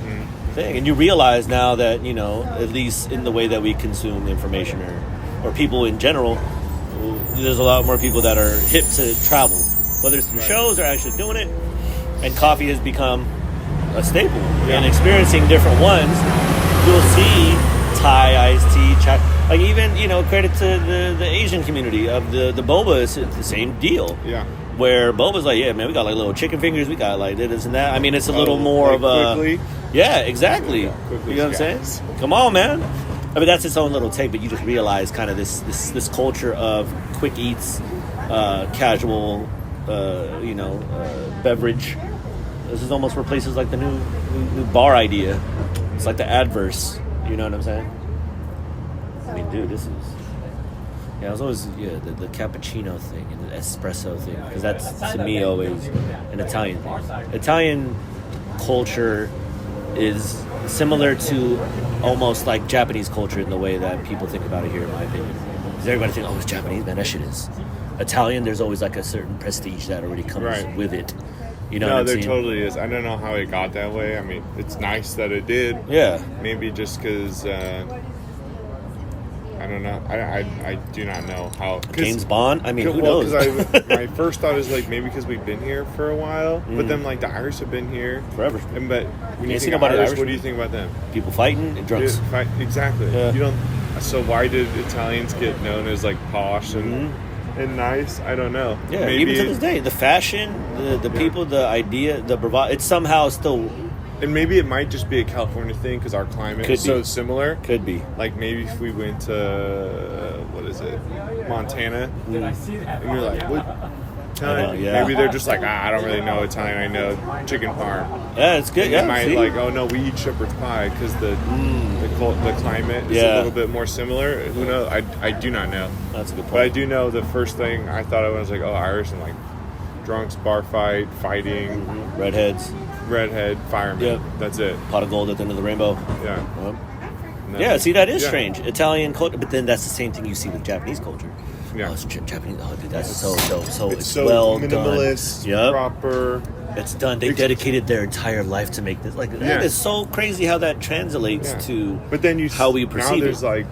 thing. And you realize now that, at least in the way that we consume information or people in general, there's a lot more people that are hip to travel. Whether it's through shows or actually doing it, and coffee has become a staple. And experiencing different ones, you'll see Thai iced tea, chai. Like even credit to the Asian community of the boba is the same deal. Yeah. Where boba's like, yeah, man, we got like little chicken fingers, we got like this and that. I mean, it's a little more like of a quickly? Yeah, exactly. Quickly, You know what I'm saying? Come on, man. I mean, that's its own little take, but you just realize kind of this culture of quick eats, casual. Beverage. This is almost replaces like the new bar idea. It's like the adverse. You know what I'm saying? I mean, dude, this is. Yeah, I was always the cappuccino thing and the espresso thing, because that's to me always an Italian thing. Italian culture is similar to almost like Japanese culture in the way that people think about it here, in my opinion. Because everybody thinks, oh, it's Japanese, man, that shit is. Italian, there's always like a certain prestige that already comes with it. You know what I'm there saying? Totally is. I don't know how it got that way. I mean, it's nice that it did. Yeah. Maybe just because, I don't know. I do not know how. James Bond? I mean, who knows? My first thought is like maybe because we've been here for a while, but then like the Irish have been here forever. But when you think about Irish, what do you think about them? People fighting and drunks. Exactly. Yeah. You don't. So why did Italians get known as like posh and nice? I don't know. Yeah, maybe, even to this day, the fashion, the people, the idea, the bravado, it's somehow still. And maybe it might just be a California thing because our climate is so similar. Could be. Like maybe if we went to Montana, and you're like, what? Italian? Maybe they're just like, I don't really know Italian. I know chicken parm. Yeah, it's good. And they might like, oh no, we eat shepherd's pie because the climate is a little bit more similar. Who knows? I do not know. That's a good point. But I do know the first thing I thought of was like, oh, Irish and like drunks, bar fight, fighting, redhead, fireman. Yep. That's it. Pot of gold at the end of the rainbow. Yeah. Yeah, see, that is strange. Italian culture, but then that's the same thing you see with Japanese culture. Yeah. Oh, it's Japanese. Oh, dude, that's so it's so well minimalist, done. proper. It's done. They dedicated their entire life to make this. Like, that is so crazy how that translates to but then how we perceive now there's it. like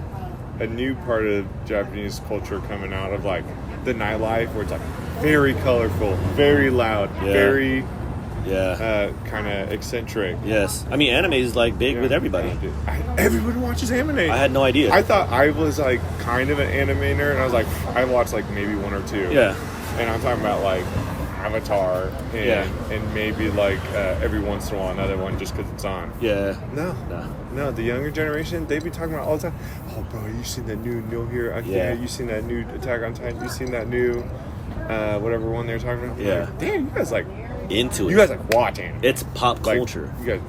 a new part of Japanese culture coming out of like the nightlife where it's like very colorful, very loud, very kind of eccentric. Yes. I mean, anime is like big with everybody. Everyone watches anime. I had no idea. I thought I was like kind of an anime nerd, and I was like, I watched like maybe one or two. Yeah. And I'm talking about like Avatar and maybe like every once in a while another one just because it's on. Yeah. No, the younger generation, they be talking about all the time. Oh, bro, you seen that new No Hero Academia? You seen that new Attack on Titan? You seen that new whatever one they're talking about? Yeah. Like, damn, you guys like into it. You guys like watch anime. It's pop culture. You guys.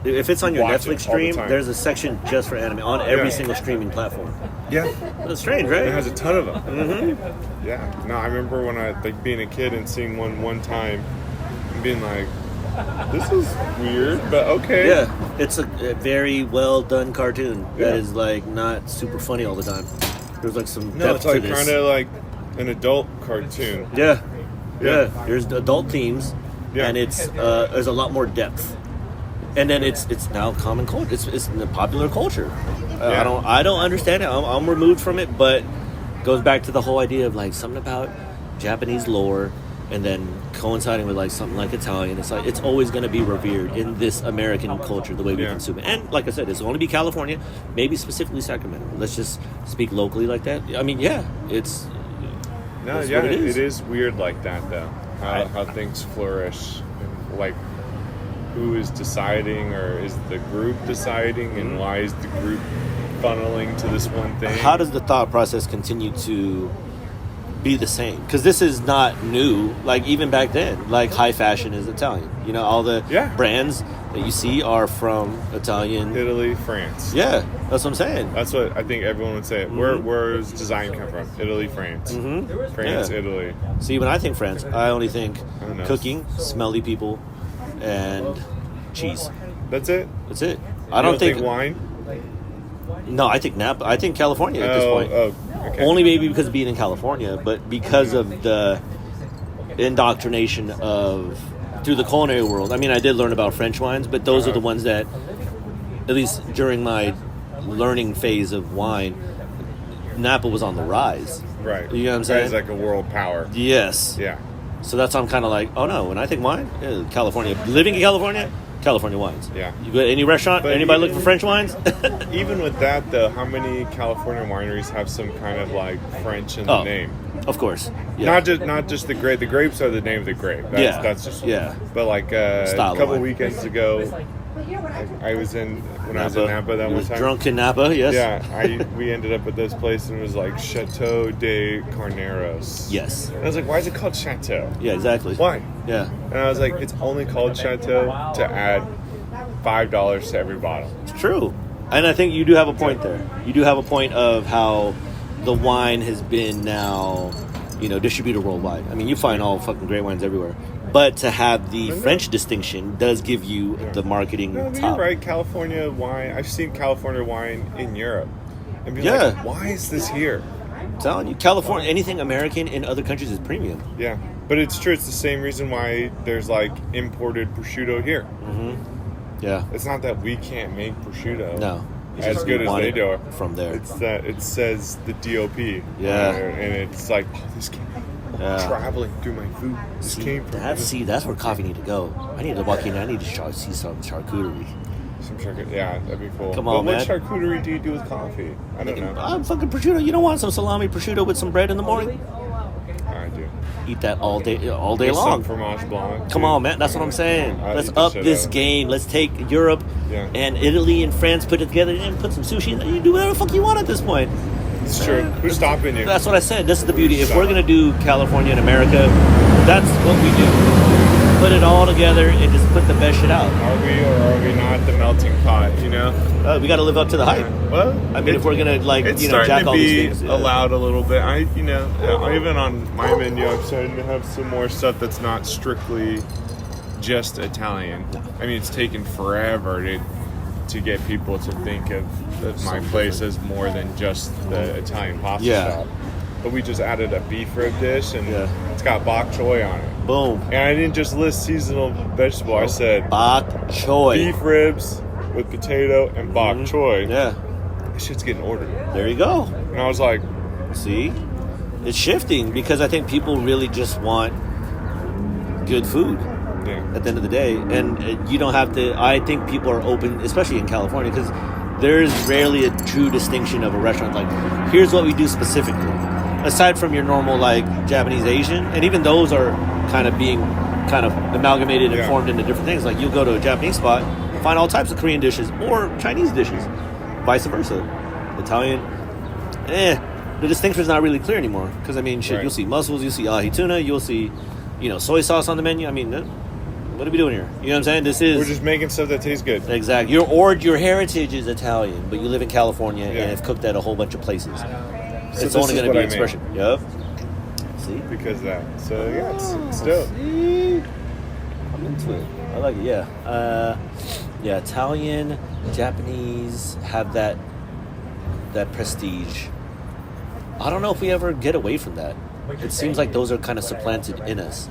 If it's on your Watch Netflix it all the stream, time. there's a section just for anime on every single streaming platform. Yeah. That's strange, right? It has a ton of them. Mm-hmm. Yeah. No, I remember when I like being a kid and seeing one time and being like, this is weird, but okay. Yeah. It's a very well done cartoon that is like not super funny all the time. There's like some depth it's like to this. kind of like an adult cartoon. Yeah. There's adult themes, and it's there's a lot more depth. And then it's now common culture. It's in the popular culture. I don't understand it. I'm removed from it, but it goes back to the whole idea of like something about Japanese lore, and then coinciding with like something like Italian. It's like it's always going to be revered in this American culture the way we consume it. And like I said, it's going to be California, maybe specifically Sacramento. Let's just speak locally like that. I mean, it's it is weird like that though. How things flourish, and, like. Who is deciding, or is the group deciding, and why is the group funneling to this one thing? How does the thought process continue to be the same? Because this is not new. Like even back then, like high fashion is Italian. You know, all the brands that you see are from Italian, Italy, France. Yeah, that's what I'm saying. That's what I think everyone would say. Where does design come from? Italy, France. France, Italy. See, when I think France, I only think cooking, smelly people, and cheese. That's it? That's it. I don't think wine? No, I think Napa. I think California at this point. Okay. Only maybe because of being in California, but because of the indoctrination of through the culinary world. I mean, I did learn about French wines, but those are the ones that, at least during my learning phase of wine, Napa was on the rise. Right. You know what I'm saying? It's like a world power. Yes. Yeah. So that's why I'm kind of like, oh no, when I think wine, California. Living in California, California wines. Yeah. You go to any restaurant, anybody look for French wines? Even with that, though, how many California wineries have some kind of like French in the name? Of course. Yeah. Not just the grape. The grapes are the name of the grape. That's just But like a couple weekends ago, I was in I was in Napa that one time. Drunk in Napa, yes. Yeah, we ended up at this place and it was like Chateau de Carneros. Yes. And I was like, why is it called Chateau? Yeah, exactly. Why? Yeah. And I was like, it's only called Chateau to add $5 to every bottle. It's true. And I think you do have a point there. You do have a point of how the wine has been now, distributed worldwide. I mean, you find all fucking great wines everywhere. But to have the French distinction does give you the marketing top. You're right. California wine. I've seen California wine in Europe. And be like, why is this here? I'm telling you, California, anything American in other countries is premium. Yeah. But it's true. It's the same reason why there's like imported prosciutto here. Mm-hmm. Yeah. It's not that we can't make prosciutto. No. As good as they do from there. It's that it says the DOP. Yeah. And it's like, this came traveling through my food. This came from that's where coffee need to go. I need to walk in. I need to see some charcuterie. Yeah, that'd be cool. Come on, man. What charcuterie do you do with coffee? I don't know. I'm fucking prosciutto. You don't want some salami prosciutto with some bread in the morning? I do. Eat that all day long. Some fromage blanc. Come on, man. That's what I'm saying. Let's up this game. Let's take Europe and Italy and France, put it together, and put some sushi. You do whatever the fuck you want at this point. It's true. Who's stopping you? That's what I said. This is the beauty. If we're going to do California and America, that's what we do. Put it all together and just put the best shit out. Are we or are we not the melting pot, we got to live up to the hype. Well, I mean, if we're going to, jack all these things. Allowed a little bit. Even on my menu, I'm starting to have some more stuff that's not strictly just Italian. I mean, it's taken forever to get people to think of my place as more than just the Italian pasta shop. But we just added a beef rib dish, and it's got bok choy on it. Boom. And I didn't just list seasonal vegetable. I said bok choy. Beef ribs with potato and bok choy. Yeah. This shit's getting ordered. There you go. And I was like... See? It's shifting because I think people really just want good food. At the end of the day, and you don't have to. I think people are open, especially in California, because there's rarely a true distinction of a restaurant. Like, here's what we do specifically, aside from your normal like Japanese, Asian, and even those are kind of amalgamated and formed into different things. Like you'll go to a Japanese spot, find all types of Korean dishes or Chinese dishes, vice versa. Italian, the distinction is not really clear anymore. Because I mean, shit, you'll see mussels, you'll see ahi tuna, you'll see, soy sauce on the menu. I mean, what are we doing here? You know what I'm saying? We're just making stuff that tastes good. Exactly. Your heritage is Italian, but you live in California and have cooked at a whole bunch of places. So it's only going to be expression. Yep. See? Because of that. So yeah, it's dope. See? I'm into it. I like it. Yeah. Italian, Japanese have that prestige. I don't know if we ever get away from that. It seems like those are kind of supplanted in us,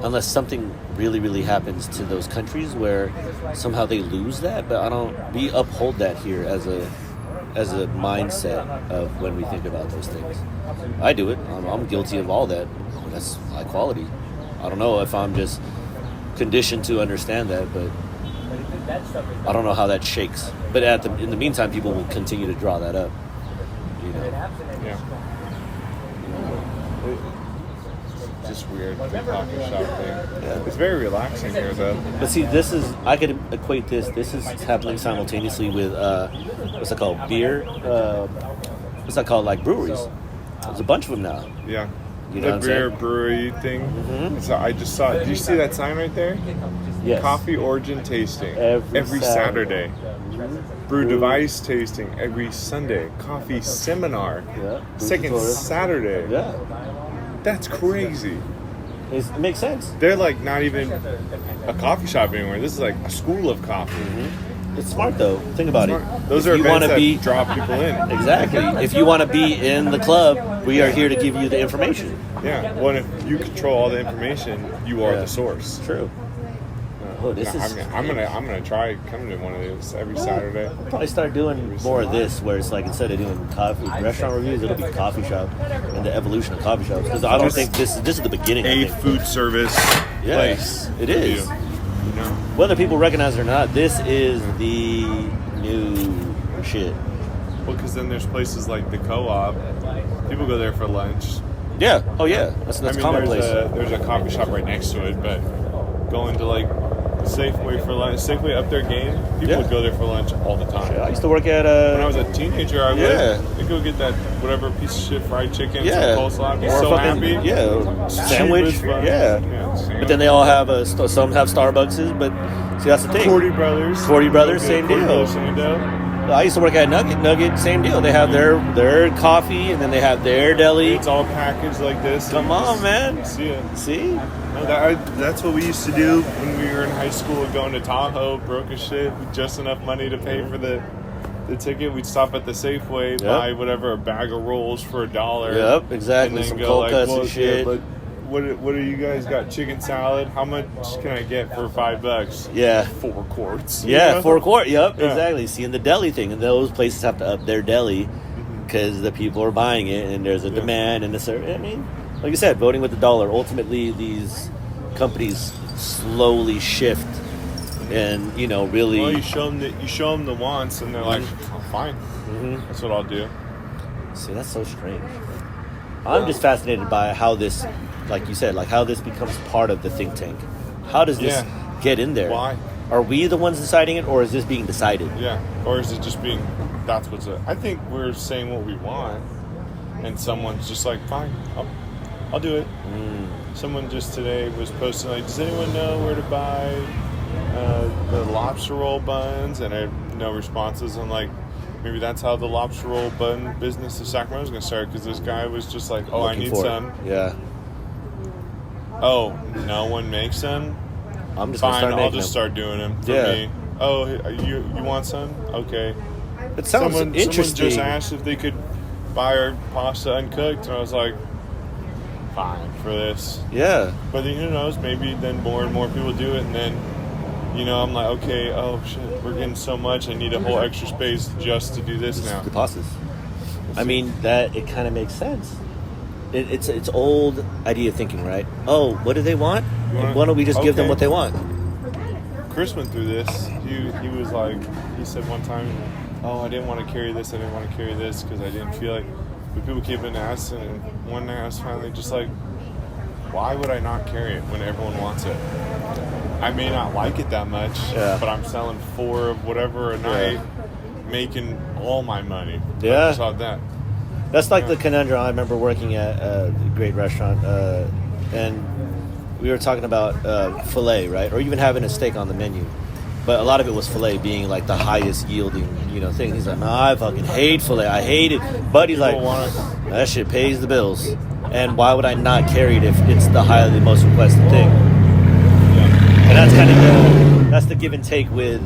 unless something really, really happens to those countries where somehow they lose that. But we uphold that here as a mindset of when we think about those things. I do it. I'm guilty of all that. That's high quality. I don't know if I'm just conditioned to understand that, but I don't know how that shakes. But in the meantime, people will continue to draw that up. Yeah. Just weird, the coffee shop thing. Yeah. It's very relaxing here, though. But see, I could equate this is happening simultaneously with, what's it called, beer? What's that called, like breweries? There's a bunch of them now. Yeah. You know the beer brewery thing. Mm-hmm. So I just saw, did you see that sign right there? Yes. Coffee origin tasting. Every Saturday. Mm-hmm. Brew device tasting every Sunday. Coffee seminar. Yeah. Second Saturday. Yeah. That's crazy. It makes sense. They're like not even a coffee shop anymore. This is like a school of coffee. Mm-hmm. It's smart though. Think about it. Those are events that draw people in. Exactly. If you want to be in the club, we are here to give you the information. Yeah. Well, if you control all the information, you are the source. True. I'm gonna try coming to one of these every Saturday. I'll probably start doing more of this, where it's like instead of doing coffee restaurant reviews, it'll be coffee shop and the evolution of coffee shops. Because I don't think this is the beginning. A food service place. It is. Whether people recognize it or not, this is the new shit. Well, because then there's places like the Co-op. People go there for lunch. Yeah. Oh yeah. That's commonplace. There's a coffee shop right next to it, but going to like Safeway for lunch. Safeway up their game. People would go there for lunch all the time. I used to work at when I was a teenager, I would. I'd go get that whatever piece of shit fried chicken, some coleslaw. I'd be so happy. Sandwich. But then they all have some have Starbucks, but see that's the thing. 40 Brothers, same deal. I used to work at Nugget, same deal. They have their coffee, and then they have their deli. It's all packaged like this. Come on, man. See? That's what we used to do when we were in high school, going to Tahoe, broke as shit, with just enough money to pay for the ticket. We'd stop at the Safeway, buy a bag of rolls for $1. Yep, exactly. Some cold cuts and shit. But what do you guys got? Chicken salad? How much can I get for $5? Yeah. 4 quarts. Yeah, 4 quarts. Yep, exactly. Seeing the deli thing, and those places have to up their deli because the people are buying it, and there's a demand and a service. I mean, like I said, voting with the dollar. Ultimately, these companies slowly shift, and really. Well, you show them the wants, and they're like, oh, "Fine, that's what I'll do." See, that's so strange. I'm just fascinated by how this, like you said, how this becomes part of the think tank. How does this get in there? Why? Are we the ones deciding it, or is this being decided? Yeah, or is it just being? That's what's it. I think we're saying what we want, and someone's just like, "Fine, I'll do it." Someone just today was posting like, "Does anyone know where to buy the lobster roll buns?" And I have no responses. I'm like, maybe that's how the lobster roll bun business of Sacramento is going to start, because this guy was just like, "Oh, I need some." Yeah. Oh, no one makes them? I'm just fine. I'll just start doing them for me. Oh, you want some? Okay. It sounds interesting. Someone just asked if they could buy our pasta uncooked, and I was like, fine for this. Yeah. But then, who knows? Maybe then more and more people do it, and then, I'm like, okay, oh shit, we're getting so much. I need a whole extra space just to do this now. The pastas. I mean, it kind of makes sense. It's old idea thinking, right? Oh, what do they want? Why don't we just give them what they want? Chris went through this. He was like, he said one time, "Oh, I didn't want to carry this. I didn't want to carry this because I didn't feel like." But people keep on asking, and one night I was finally just like, why would I not carry it when everyone wants it? I may not like it that much, but I'm selling 4 of whatever a night, making all my money. Yeah. Just off that. That's like the conundrum. I remember working at a great restaurant, and we were talking about filet, right? Or even having a steak on the menu. But a lot of it was filet being like the highest yielding, thing. He's like, no, I fucking hate filet. I hate it. But he's like, that shit pays the bills. And why would I not carry it if it's the highly most requested thing? And that's kind of that's the give and take with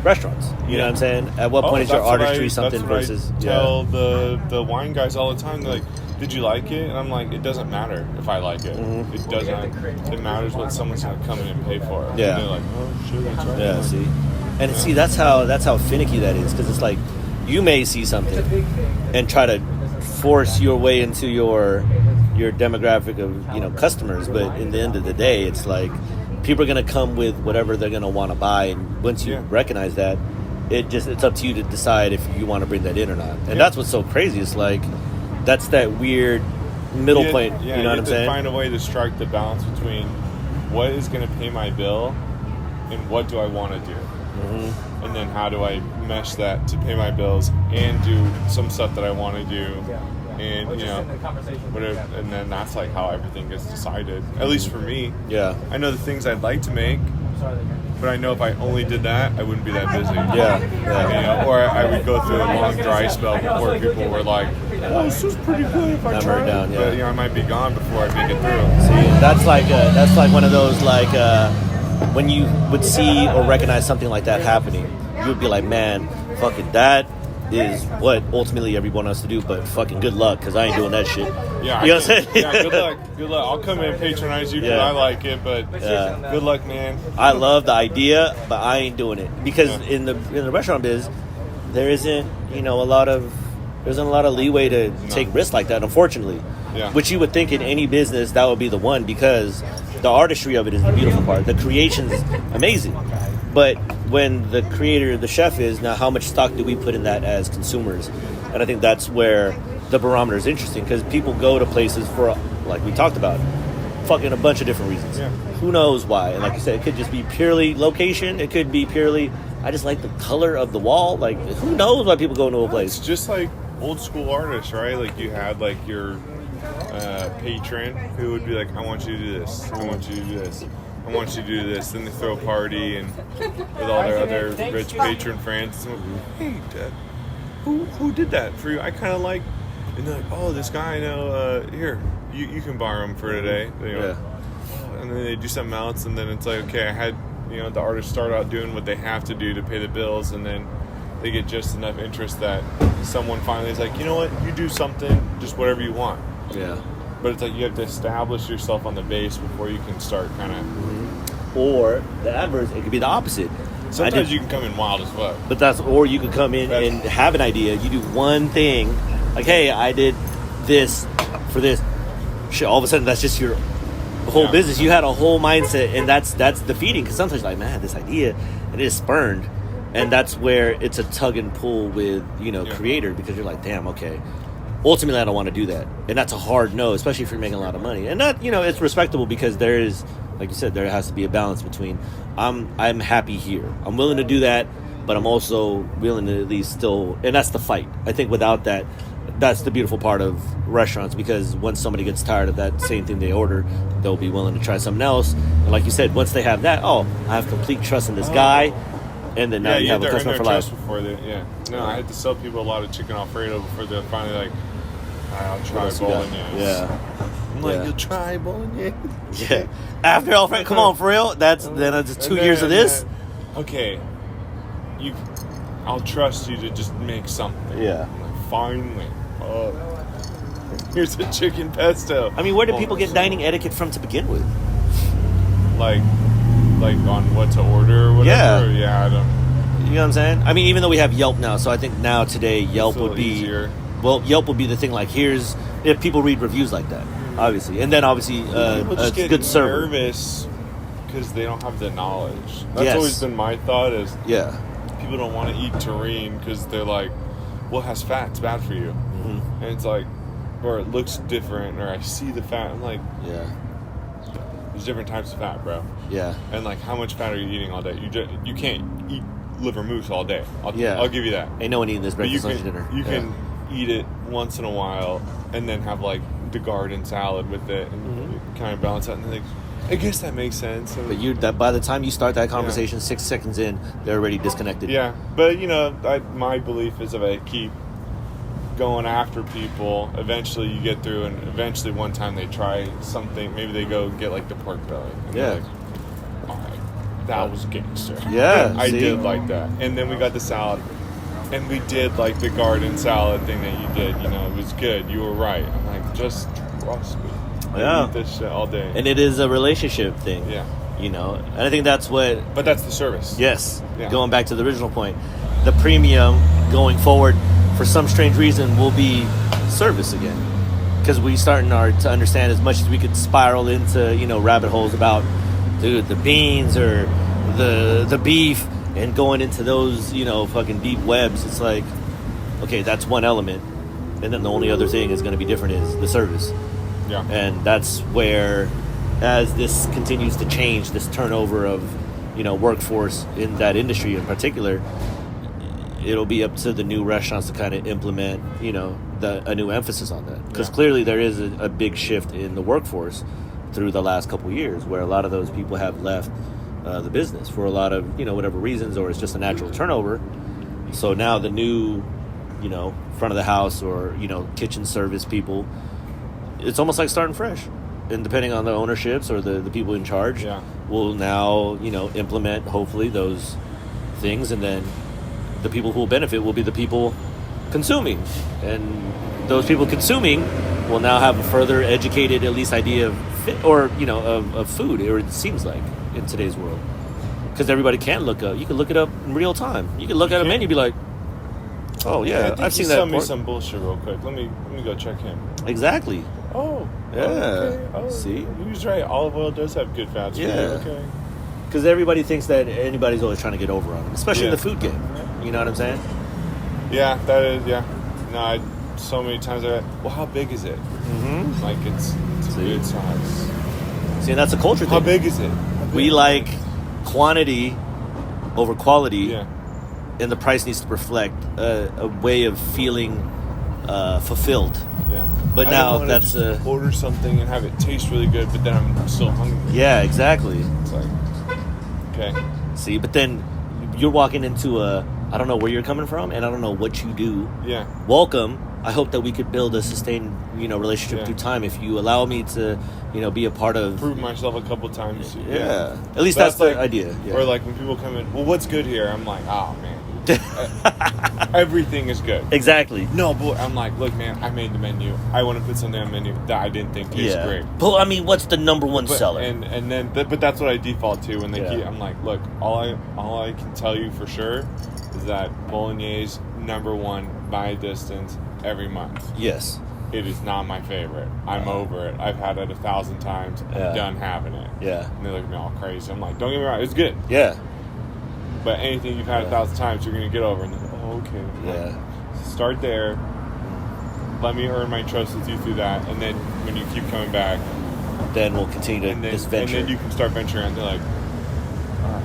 restaurants. You know what I'm saying? At what point is your artistry something versus? Tell the wine guys all the time. They're like, did you like it? And I'm like, it doesn't matter if I like it. Mm-hmm. It doesn't. It matters what someone's gonna come in and pay for it. Yeah. And they're like, oh shit, that's right. Yeah. See, and see that's how finicky that is, because it's like you may see something and try to force your way into your demographic of customers, but in the end of the day, it's like people are going to come with whatever they're going to want to buy, and once you recognize that, it's up to you to decide if you want to bring that in or not. And that's what's so crazy. It's like that's that weird middle point. Yeah, you know what I'm saying? Find a way to strike the balance between what is going to pay my bill and what do I want to do, and then how do I mesh that to pay my bills and do some stuff that I want to do. And whatever, and then that's like how everything gets decided. At least for me. Yeah. I know the things I'd like to make, but I know if I only did that, I wouldn't be that busy. Yeah. Or I would go through a long dry spell before people were like, "Oh, this is pretty good if I try." Down, yeah. But I might be gone before I make it through. See, that's like one of those when you would see or recognize something like that happening, you would be like, man, fuck it, that is what ultimately everyone has to do, but fucking good luck, because I ain't doing that shit. Yeah, you know what I'm saying? Yeah, good luck. I'll come in and patronize you because I like it, but good luck, man. I love the idea, but I ain't doing it, because in the restaurant biz, there isn't a lot of leeway to take risks like that, unfortunately. Yeah. Which you would think in any business that would be the one, because the artistry of it is the beautiful part. The creation's amazing. But when the creator, the chef is, now how much stock do we put in that as consumers? And I think that's where the barometer is interesting, because people go to places for, like we talked about, fucking a bunch of different reasons. Yeah. Who knows why? And like you said, it could just be purely location. It could be purely, I just like the color of the wall. Like, who knows why people go into a place? It's just like old school artists, right? Like you had like your patron who would be like, I want you to do this. I want you to do this. I want you to do this. Then they throw a party and with all their other rich patron friends. Hey, Dad, who did that for you? I kind of like. And they're like, oh, this guy I know. Here, you can borrow him for today. And then they do something else, and then it's like, okay, I had the artists start out doing what they have to do to pay the bills, and then they get just enough interest that someone finally is like, you know what, you do something, just whatever you want. Yeah. But it's like you have to establish yourself on the base before you can start kind of. Or the adverse, it could be the opposite. Sometimes you can come in wild as fuck. But or you could come in and have an idea. You do one thing, like, hey, I did this for this. Shit, all of a sudden that's just your whole business. You had a whole mindset, and that's defeating, because sometimes you're like, man, I had this idea, and it is spurned. And that's where it's a tug and pull with, creator, because you're like, damn, okay. Ultimately, I don't want to do that. And that's a hard no, especially if you're making a lot of money. And that, it's respectable, because there is, like you said, there has to be a balance between, I'm happy here. I'm willing to do that, but I'm also willing to at least still, and that's the fight. I think without that, that's the beautiful part of restaurants, because once somebody gets tired of that same thing they order, they'll be willing to try something else. And like you said, once they have that, I have complete trust in this guy. And then now you have a customer for life. I had to sell people a lot of chicken Alfredo before they're finally like, I'll try bolognese. Yeah. I'm like, you'll try bolognese? Yeah. After Alfredo, come on, for real? That's 2 years of this? Okay. I'll trust you to just make something. Yeah. I'm like, finally. Here's a chicken pesto. I mean, where did people get dining etiquette from to begin with? Like on what to order or whatever? Yeah, I don't. You know what I'm saying? I mean, even though we have Yelp now, so I think now today Yelp would be easier. Well, Yelp would be the thing. Like, if people read reviews like that, obviously, and then obviously people just get good server. Nervous because they don't have the knowledge. That's always been my thought. Is people don't want to eat terrine because they're like, well, it has fat, it's bad for you, and it's like, or it looks different, or I see the fat. I'm like, There's different types of fat, bro. Yeah. And like, how much fat are you eating all day? You can't eat liver mousse all day. I'll give you that. Ain't no one eating this breakfast, lunch, dinner. You can eat it once in a while, and then have like the garden salad with it, and kind of balance out. And like, I guess that makes sense. But by the time you start that conversation, 6 seconds in, they're already disconnected. Yeah, but my belief is if I keep going after people, eventually you get through, and eventually one time they try something, maybe they go get like the pork belly. And they're like, all right, that was gangster. Yeah, I did like that. And then we got the salad, and we did like the garden salad thing that you did. It was good. You were right. I'm like, just trust me. I eat this shit all day. And it is a relationship thing. Yeah. And I think that's what... But that's the service. Yes. Yeah. Going back to the original point. The premium going forward, for some strange reason, will be service again. Because we starting to understand as much as we could spiral into, rabbit holes about, dude, the beans or the beef, and going into those, fucking deep webs. It's like, okay, that's one element. And then the only other thing is going to be different is the service. Yeah. And that's where, as this continues to change, this turnover of, workforce in that industry in particular, it'll be up to the new restaurants to kind of implement, a new emphasis on that. Because clearly there is a big shift in the workforce through the last couple of years, where a lot of those people have left the business for a lot of, whatever reasons, or it's just a natural turnover. So now the new, front of the house or, kitchen service people, it's almost like starting fresh. And depending on the ownerships or the people in charge, will now, implement, hopefully, those things. And then the people who will benefit will be the people consuming. And those people consuming will now have a further educated, at least, idea of of food, or it seems like, in today's world. Because everybody can look up. You can look it up in real time. You can look at a menu and be like, oh, yeah, I've seen that. Tell me some bullshit real quick. Let me go check him. Exactly. Oh, yeah. Okay. Oh, see, he was right. Olive oil does have good fats. Yeah. Okay. Because everybody thinks that anybody's always trying to get over on them, especially in the food game. You know what I'm saying? Yeah, that is. Yeah. No, so many times well, how big is it? Mm-hmm. Like it's a good size. See, and that's a culture thing. How big is it? We like quantity over quality. Yeah. And the price needs to reflect a way of feeling fulfilled. Yeah. But now that's order something and have it taste really good, but then I'm still hungry. Yeah, exactly. It's like, okay. See, but then you're walking into I don't know where you're coming from, and I don't know what you do. Yeah. Welcome. I hope that we could build a sustained, relationship through time. If you allow me to, be a part of... Prove myself a couple times. Yeah. At least that's the idea. Yeah. Or like when people come in, well, what's good here? I'm like, oh, man. Everything is good. Exactly. No, but I'm like, look, man, I made the menu. I want to put something on the menu that I didn't think tastes great. But I mean, what's the number one seller? And then, but that's what I default to when they keep. I'm like, look, all I can tell you for sure is that bolognese number one by a distance every month. Yes. It is not my favorite. I'm over it. I've had it 1,000 times. I'm done having it. Yeah. And they look at me all crazy. I'm like, don't get me wrong, it's good. Yeah. But anything you've had 1,000 times, you're going to get over. And they're like, oh, okay. Yeah. Start there. Let me earn my trust with you through that. And then when you keep coming back, then we'll continue to this venture. And then you can start venturing. And they're like, all right.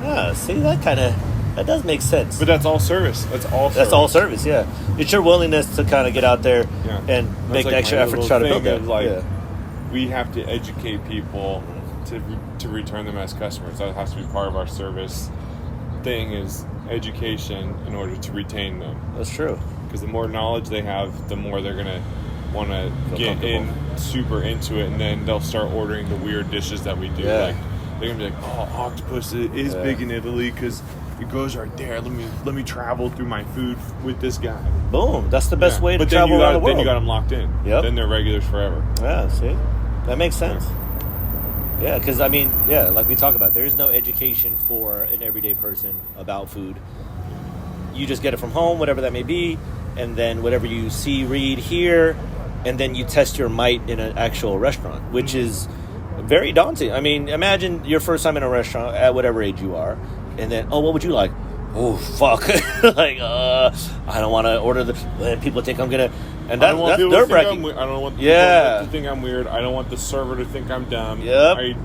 Yeah, see, that does make sense. But that's all service. That's all service, yeah. It's your willingness to kind of get out there and make the extra effort to try to build that. We have to educate people to return them as customers. That has to be part of our service thing, is education in order to retain them. That's true. Because the more knowledge they have, the more they're going to want to get super into it, and then they'll start ordering the weird dishes that we do. Yeah. Like, they're going to be like, oh, octopus is big in Italy because it goes right there. Let me travel through my food with this guy. Boom. That's the best way to travel around the world. Then you got them locked in. Yep. Then they're regulars forever. Yeah, see? That makes sense. Yeah, because, I mean, like we talk about, there is no education for an everyday person about food. You just get it from home, whatever that may be, and then whatever you see, read, hear, and then you test your might in an actual restaurant, which is very daunting. I mean, imagine your first time in a restaurant at whatever age you are, and then, what would you like? oh fuck, like I don't want to order the. People think I'm gonna, and that's nerve wracking. I don't want people to think I'm weird. I don't want the server to think I'm dumb. Yep. I eat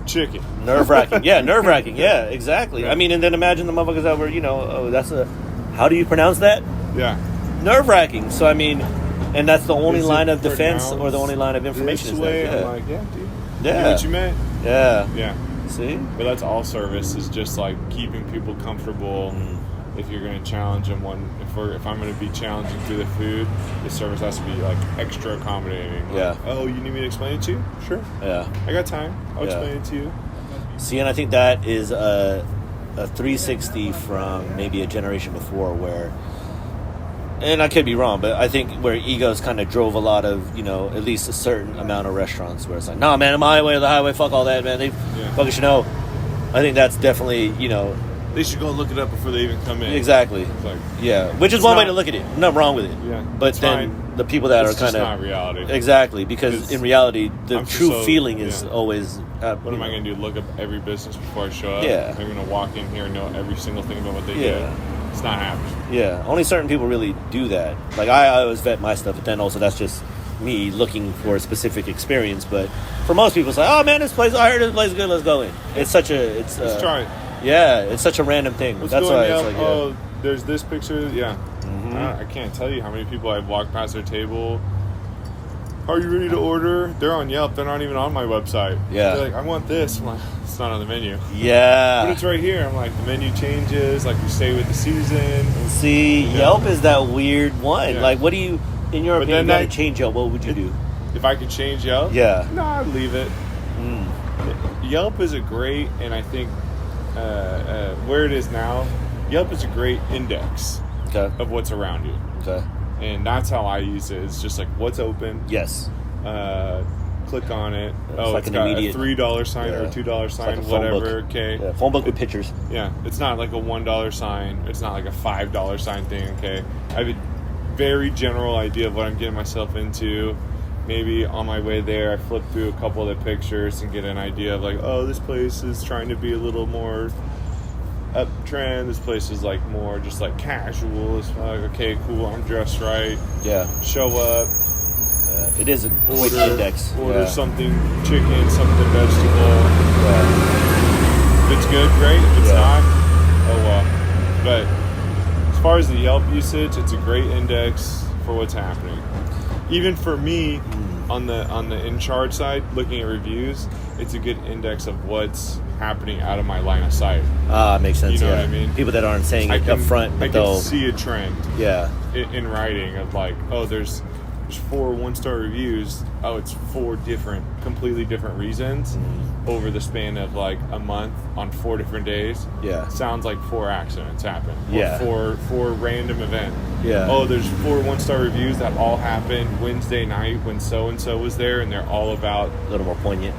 chicken. Nerve wracking. Yeah, nerve wracking. Yeah, exactly. Yeah. I mean, and then imagine the motherfuckers that were, how do you pronounce that? Yeah. Nerve wracking. So I mean, and that's the only line of defense or the only line of information. This way, I'm like, yeah, dude. Yeah. You know what you meant? Yeah. Yeah. See? But that's all service, is just like keeping people comfortable. If you're going to challenge them, if I'm going to be challenging through the food, the service has to be like extra accommodating. Like, yeah. Oh, you need me to explain it to you? Sure. Yeah. I got time. I'll explain it to you. See, and I think that is a 360 from maybe a generation before where, and I could be wrong, but I think where egos kind of drove a lot of, at least a certain amount of restaurants where it's like, nah, man, my way or the highway, fuck all that, man. They fucking should know. I think that's definitely, They should go look it up before they even come in. Exactly. Like, yeah, which is one way to look at it. Nothing wrong with it. Yeah. But then the people that are kind of... It's not reality. Exactly, because in reality, the true feeling is always... what am I going to do? Look up every business before I show up? Yeah. I'm going to walk in here and know every single thing about what they do. It's not happening. Yeah, only certain people really do that. Like, I always vet my stuff, but then also that's just me looking for a specific experience. But for most people, it's like, oh, man, I heard this place is good, let's go in. It's such a... Let's try it. Yeah, it's such a random thing. Let's that's go why it's like, oh, there's this picture. Yeah. Mm-hmm. I can't tell you how many people I've walked past their table. Are you ready to order? They're on Yelp. They're not even on my website. Yeah. They're like, I want this. I'm like, it's not on the menu. Yeah. But it's right here. I'm like, the menu changes. Like, we stay with the season. See, Yelp is that weird one. Yeah. Like, what do you, in your opinion, got to change Yelp? What would you do? If I could change Yelp? Yeah. No, I'd leave it. Yelp is a great, and I think where it is now, Yelp is a great index of what's around you. Okay. And that's how I use it. It's just like, what's open? Yes. Click on it. Like it's got a $3 sign or a $2 sign, like whatever. Okay. Yeah, phone book with pictures. Yeah. It's not like a $1 sign. It's not like a $5 sign thing. Okay. I have a very general idea of what I'm getting myself into. Maybe on my way there, I flip through a couple of the pictures and get an idea of like, oh, this place is trying to be a little more uptrend. This place is like more just like casual. It's like, okay, cool, I'm dressed right. Yeah. Show up. It is a quick index. Order something chicken, something vegetable. If it's good, great. If it's not, oh well. But as far as the Yelp usage, it's a great index for what's happening. Even for me, on the in charge side, looking at reviews, it's a good index of what's happening out of my line of sight. Makes sense. You know what I mean? People that aren't saying it up front, but I can see a trend. Yeah. In writing of like, oh, there's 4 1-star reviews. Oh, it's 4 completely different reasons over the span of like a month on 4 different days. Yeah. Sounds like 4 accidents happened. Yeah. Or 4 random events. Yeah. Oh, there's 4 1-star reviews that all happened Wednesday night when so and so was there, and they're all about a little more poignant.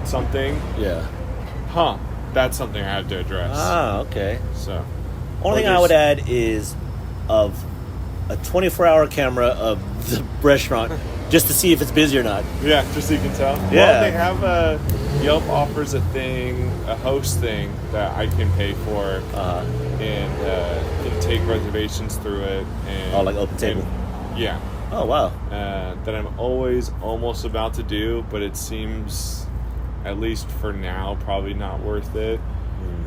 Something. Yeah. Huh. That's something I have to address. Okay. So. Only thing I would add is of a 24-hour camera of the restaurant just to see if it's busy or not. Yeah, just so you can tell. Yeah. Well, they have Yelp offers a host thing that I can pay for and can take reservations through it. And, like Open Table? Yeah. Oh, wow. That I'm always almost about to do, but it seems, at least for now, probably not worth it.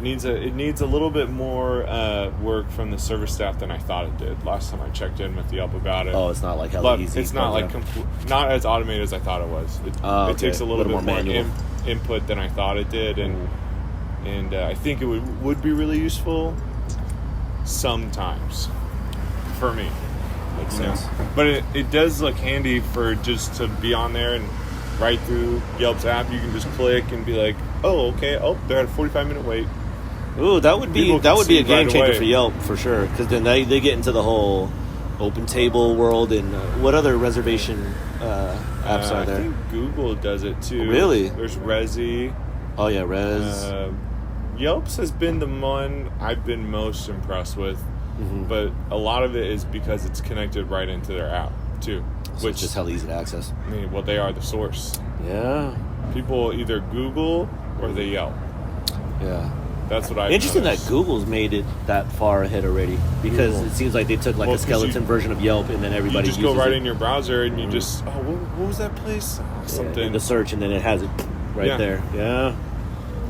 It needs a little bit more work from the service staff than I thought it did last time I checked in with Yelp about it. Oh, it's not like hella easy. It's not like not as automated as I thought it was. It takes a little bit more input than I thought it did, and I think it would be really useful sometimes for me. Makes sense. But it does look handy for just to be on there and right through Yelp's app. You can just click and be like, oh, okay. Oh, they're at a 45-minute wait. Ooh, that would be a game changer for Yelp for sure. Because then they get into the whole Open Table world and what other reservation apps are there? I think Google does it too. Oh, really? There's Resi. Oh yeah, Res. Yelp's has been the one I've been most impressed with, but a lot of it is because it's connected right into their app too. So it's just hella easy to access. I mean, well, they are the source. Yeah. People either Google or they Yelp. Yeah. That's what I. Interesting noticed. that Google's made it that far ahead already, because it seems like they took like a skeleton version of Yelp, and then everybody you just go uses right it. in your browser and you just what was that place? Something in the search, and then it has it right there. Yeah.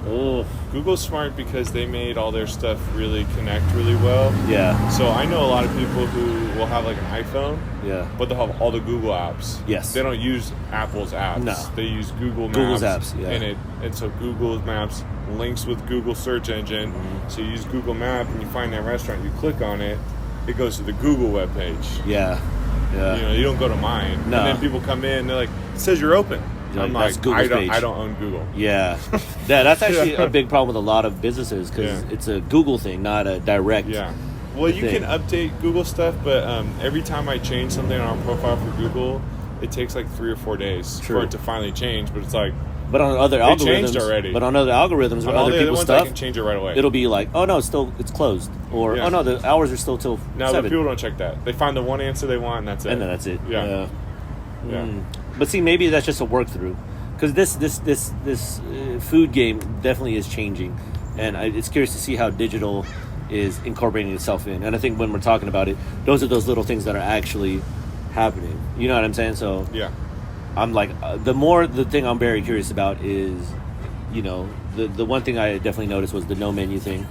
Oh. Google's smart because they made all their stuff really connect really well. Yeah. So I know a lot of people who will have like an iPhone. Yeah. But they'll have all the Google apps. Yes. They don't use Apple's apps. No. They use Google's apps. Yeah. And so Google Maps links with Google search engine. Mm-hmm. So you use Google Map and you find that restaurant. You click on it. It goes to the Google webpage. Yeah. Yeah. You know, you don't go to mine. No. And then people come in. They're like, it says you're open. I'm like, Google's page. I don't own Google. Yeah. That's actually a big problem with a lot of businesses, because it's a Google thing, not a direct. Yeah. Well, you can update Google stuff, but every time I change something on our profile for Google, it takes like 3 or 4 days for it to finally change. But it's like, but on other algorithms, changed already. But on other algorithms or on other people's stuff, I can change it right away. It'll be like, oh no, it's closed, or oh no, the hours are still till 7. The people don't check that. They find the one answer they want, and that's it. And then that's it. Yeah. But see, maybe that's just a work through, because this food game definitely is changing, and it's curious to see how digital is incorporating itself in. And I think when we're talking about it, those are those little things that are actually happening. You know what I'm saying? So yeah, I'm like, the thing I'm very curious about is, you know, the one thing I definitely noticed was the no menu thing,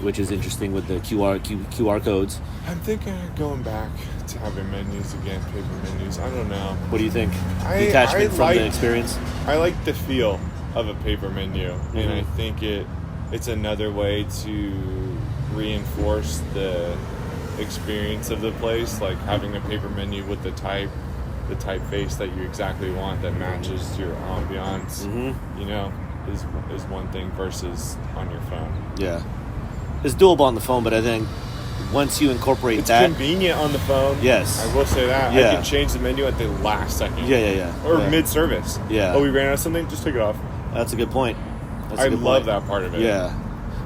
which is interesting with the QR codes. I'm thinking of going back to having menus again, paper menus. I don't know. What do you think? Detachment from the experience? I like the feel of a paper menu, and I think it's another way to reinforce the experience of the place, like having a paper menu with the typeface that you exactly want that matches your ambiance. You know, is one thing versus on your phone. Yeah, it's doable on the phone, but I think once you incorporate it's convenient on the phone. Yes, I will say that. Yeah. I can change the menu at the last second. Yeah. Or mid-service. Yeah. Oh, we ran out of something? Just take it off. That's a good point. I love that part of it. Yeah.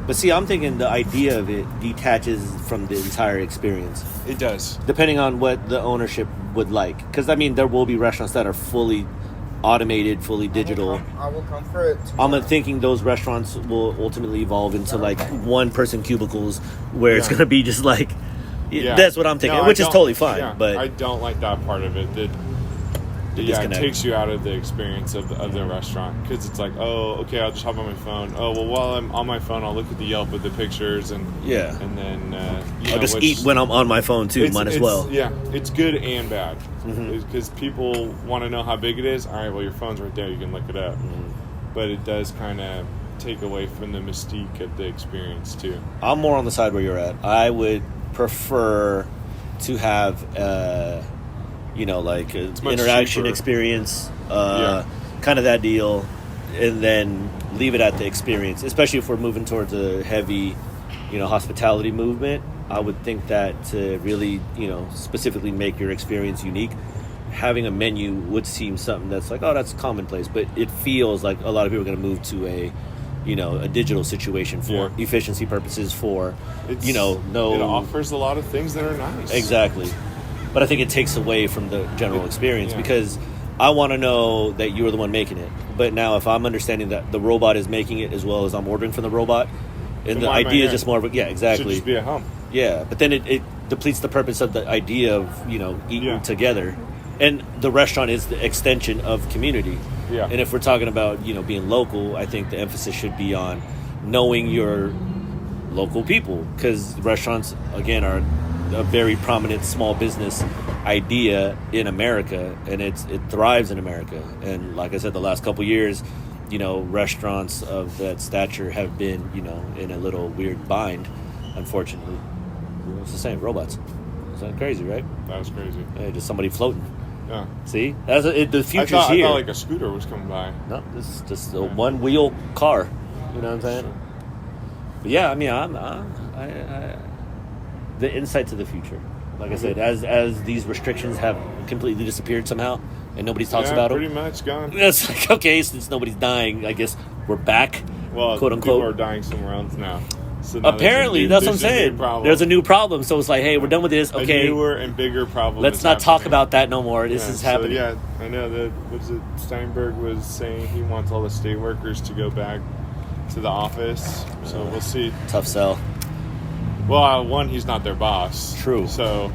But see, I'm thinking the idea of it detaches from the entire experience. It does. Depending on what the ownership would like. Because, I mean, there will be restaurants that are fully automated, fully digital. I will come for it. I'm thinking those restaurants will ultimately evolve into like one-person cubicles where it's going to be just like... That's what I'm thinking, which is totally fine. Yeah, but I don't like that part of it. It takes you out of the experience of the restaurant, because it's like, oh, okay, I'll just hop on my phone. Oh, well, while I'm on my phone, I'll look at the Yelp with the pictures, and then I'll just eat when I'm on my phone too. Might as well. Yeah, it's good and bad, because people want to know how big it is. All right, well, your phone's right there; you can look it up. But it does kind of take away from the mystique of the experience too. I'm more on the side where you're at. I would prefer to have like an interaction experience, kind of that deal, and then leave it at the experience, especially if we're moving towards a heavy hospitality movement. I would think that to really specifically make your experience unique, having a menu would seem something that's like, oh, that's commonplace, but it feels like a lot of people are going to move to a digital situation for efficiency purposes, for it offers a lot of things that are nice. Exactly. But I think it takes away from the general experience, because I want to know that you are the one making it. But now if I'm understanding that the robot is making it as well as I'm ordering from the robot, and the idea is just more of exactly. It should just be at home. Yeah, but then it depletes the purpose of the idea of, eating together. And the restaurant is the extension of community. Yeah. And if we're talking about, being local, I think the emphasis should be on knowing your local people, because restaurants, again, are a very prominent small business idea in America, and it thrives in America. And like I said, the last couple years, restaurants of that stature have been, in a little weird bind, unfortunately. It's the same, robots. Is that crazy, right? That was crazy. Hey, just somebody floating. Yeah. See? The future's here. I thought like a scooter was coming by. No, this is just a one-wheel car. You know what I'm saying? Sure. But yeah, I mean, I the insight to the future. Like I said, as these restrictions have completely disappeared somehow, and nobody talks about them. Pretty much gone. It's like, okay, since nobody's dying, I guess we're back. Well, quote unquote. People are dying somewhere else now. So apparently, that's what I'm saying. There's a new problem, so it's like, hey, we're done with this. Okay, a newer and bigger problem. Let's not talk about that no more. This is happening. So, I know that. Steinberg was saying he wants all the state workers to go back to the office. So we'll see. Tough sell. Well, one, he's not their boss. True. So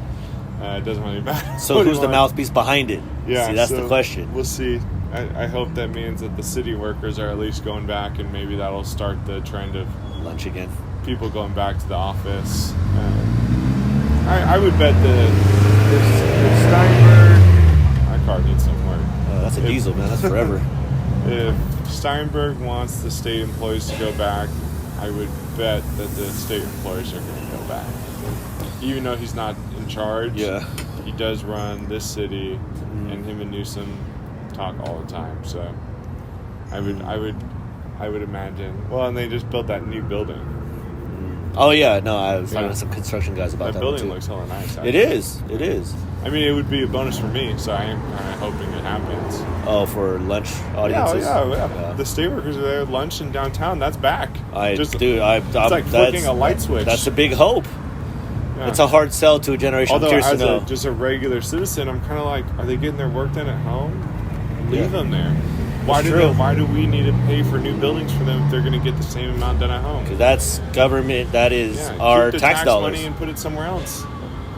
it doesn't really matter. So who's the mouthpiece behind it? Yeah, see, that's so the question. We'll see. I hope that means that the city workers are at least going back, and maybe that'll start the trend of Lunch again. people going back to the office. I would bet if Steinberg... My car needs some work. That's a diesel, man. That's forever. If Steinberg wants the state employees to go back, I would bet that the state employees are going to go back. Even though he's not in charge, he does run this city, and him and Newsom talk all the time. So I would imagine. Well, and they just built that new building. Oh yeah, no, I was talking to some construction guys about that. That building too. looks hella nice. Actually. It is. It is. I mean, it would be a bonus for me, so I am kind of hoping it happens. Oh, for lunch audiences. Yeah. The state workers are there lunch in downtown. That's back. It's like flicking a light switch. That's a big hope. Yeah. It's a hard sell to a generation of Although, to know. just a regular citizen, I'm kind of like, are they getting their work done at home? Leave them there. Why do we need to pay for new buildings for them if they're going to get the same amount done at home? Because that's government. That is our keep the tax dollars. Money and put it somewhere else.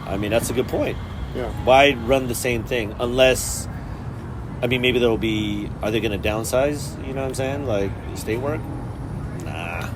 I mean, that's a good point. Yeah. Why run the same thing unless? I mean, maybe there'll be. Are they going to downsize? You know what I'm saying? Like state work? Nah.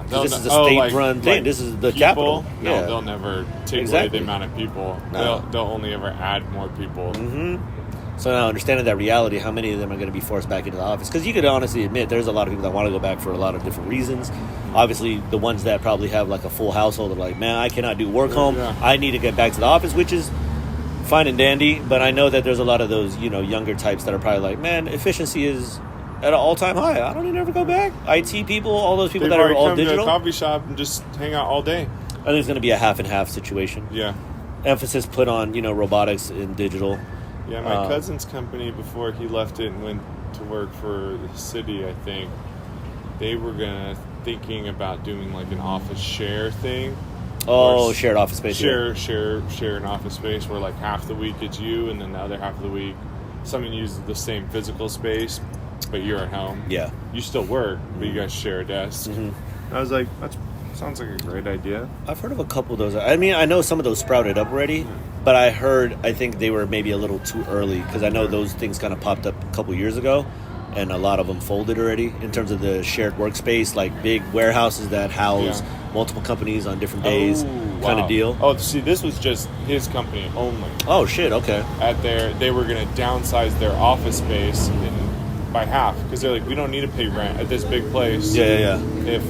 This is a state-run thing. This is the capital. No, they'll never take away the amount of people. No. They'll only ever add more people. Mm-hmm. So now, understanding that reality, how many of them are going to be forced back into the office? Because you could honestly admit there's a lot of people that want to go back for a lot of different reasons. Obviously, the ones that probably have like a full household are like, man, I cannot do work home. Yeah. I need to get back to the office, which is fine and dandy. But I know that there's a lot of those, younger types that are probably like, man, efficiency is at an all-time high. I don't even ever go back. IT people, all those people that are all digital. Come to a coffee shop and just hang out all day. I think it's going to be a half and half situation. Yeah. Emphasis put on, robotics and digital. Yeah, my cousin's company, before he left it and went to work for the city, I think, they were thinking about doing like an office share thing. Oh, shared office space. Share an office space where like half the week it's you, and then the other half of the week someone uses the same physical space, but you're at home. Yeah. You still work, but you guys share a desk. Mm-hmm. I was like, that sounds like a great idea. I've heard of a couple of those. I mean, I know some of those sprouted up already, but I think they were maybe a little too early because I know those things kind of popped up a couple years ago, and a lot of them folded already in terms of the shared workspace, like big warehouses that house multiple companies on different days kind of deal. Oh, see, this was just his company only. Oh, shit, okay. They were going to downsize their office space by half because they're like, we don't need to pay rent at this big place. Yeah. If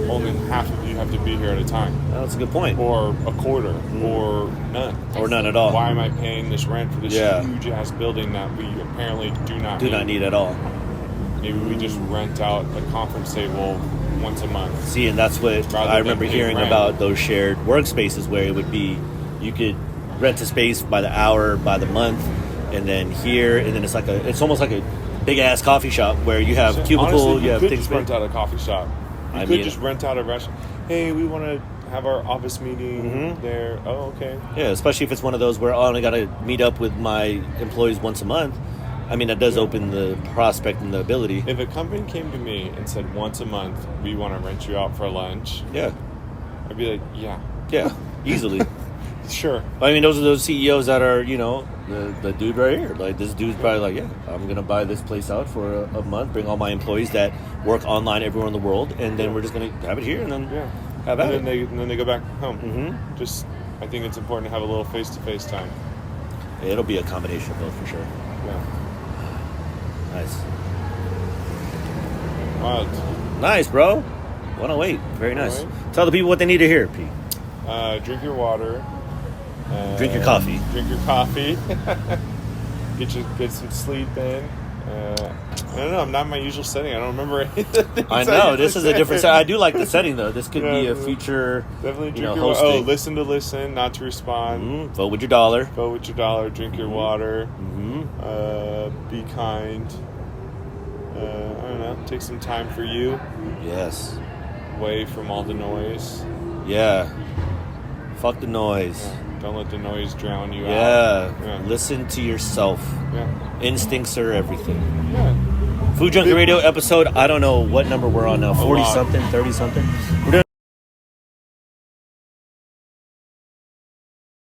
only half of you have to be here at a time. That's a good point. Or a quarter, or none. Or none at all. Why am I paying this rent for this huge-ass building that we apparently do not need at all? Maybe we just rent out a conference table once a month. See, and that's what I remember hearing about those shared workspaces where it would be, you could rent a space by the hour, by the month, and then it's almost like a big-ass coffee shop where you have cubicle, honestly, you have things. Rent out a coffee shop. You could just rent out a restaurant. Hey, we want to have our office meeting there. Oh, okay. Yeah, especially if it's one of those where I only got to meet up with my employees once a month. I mean, that does open the prospect and the ability. If a company came to me and said, once a month, we want to rent you out for lunch. Yeah. I'd be like, yeah. Yeah, easily. Sure. I mean, those are those CEOs that are, the dude right here. Like, this dude's probably like, yeah, I'm going to buy this place out for a month, bring all my employees that work online everywhere in the world, and then we're just going to have it here and then have at it. And then they go back home. Mm-hmm. Just, I think it's important to have a little face-to-face time. It'll be a combination of both for sure. Yeah. Nice. Wow. Nice, bro. 108. Very nice. 108. Tell the people what they need to hear, Pete. Drink your water. Drink your coffee. Drink your coffee. Get some sleep in. I don't know. I'm not in my usual setting. I don't remember anything. I know. This is a different setting. I do like the setting, though. This could be a future, definitely drink your water. Oh, listen to listen, not to respond. Mm-hmm. Vote with your dollar. Vote with your dollar. Drink your water. Be kind. I don't know. Take some time for you. Yes. Away from all the noise. Yeah. Fuck the noise. Yeah. Don't let the noise drown you out. Yeah. Listen to yourself. Yeah. Instincts are everything. Yeah. Food Junkie Radio episode, I don't know what number we're on now, 40 something, 30 something. We're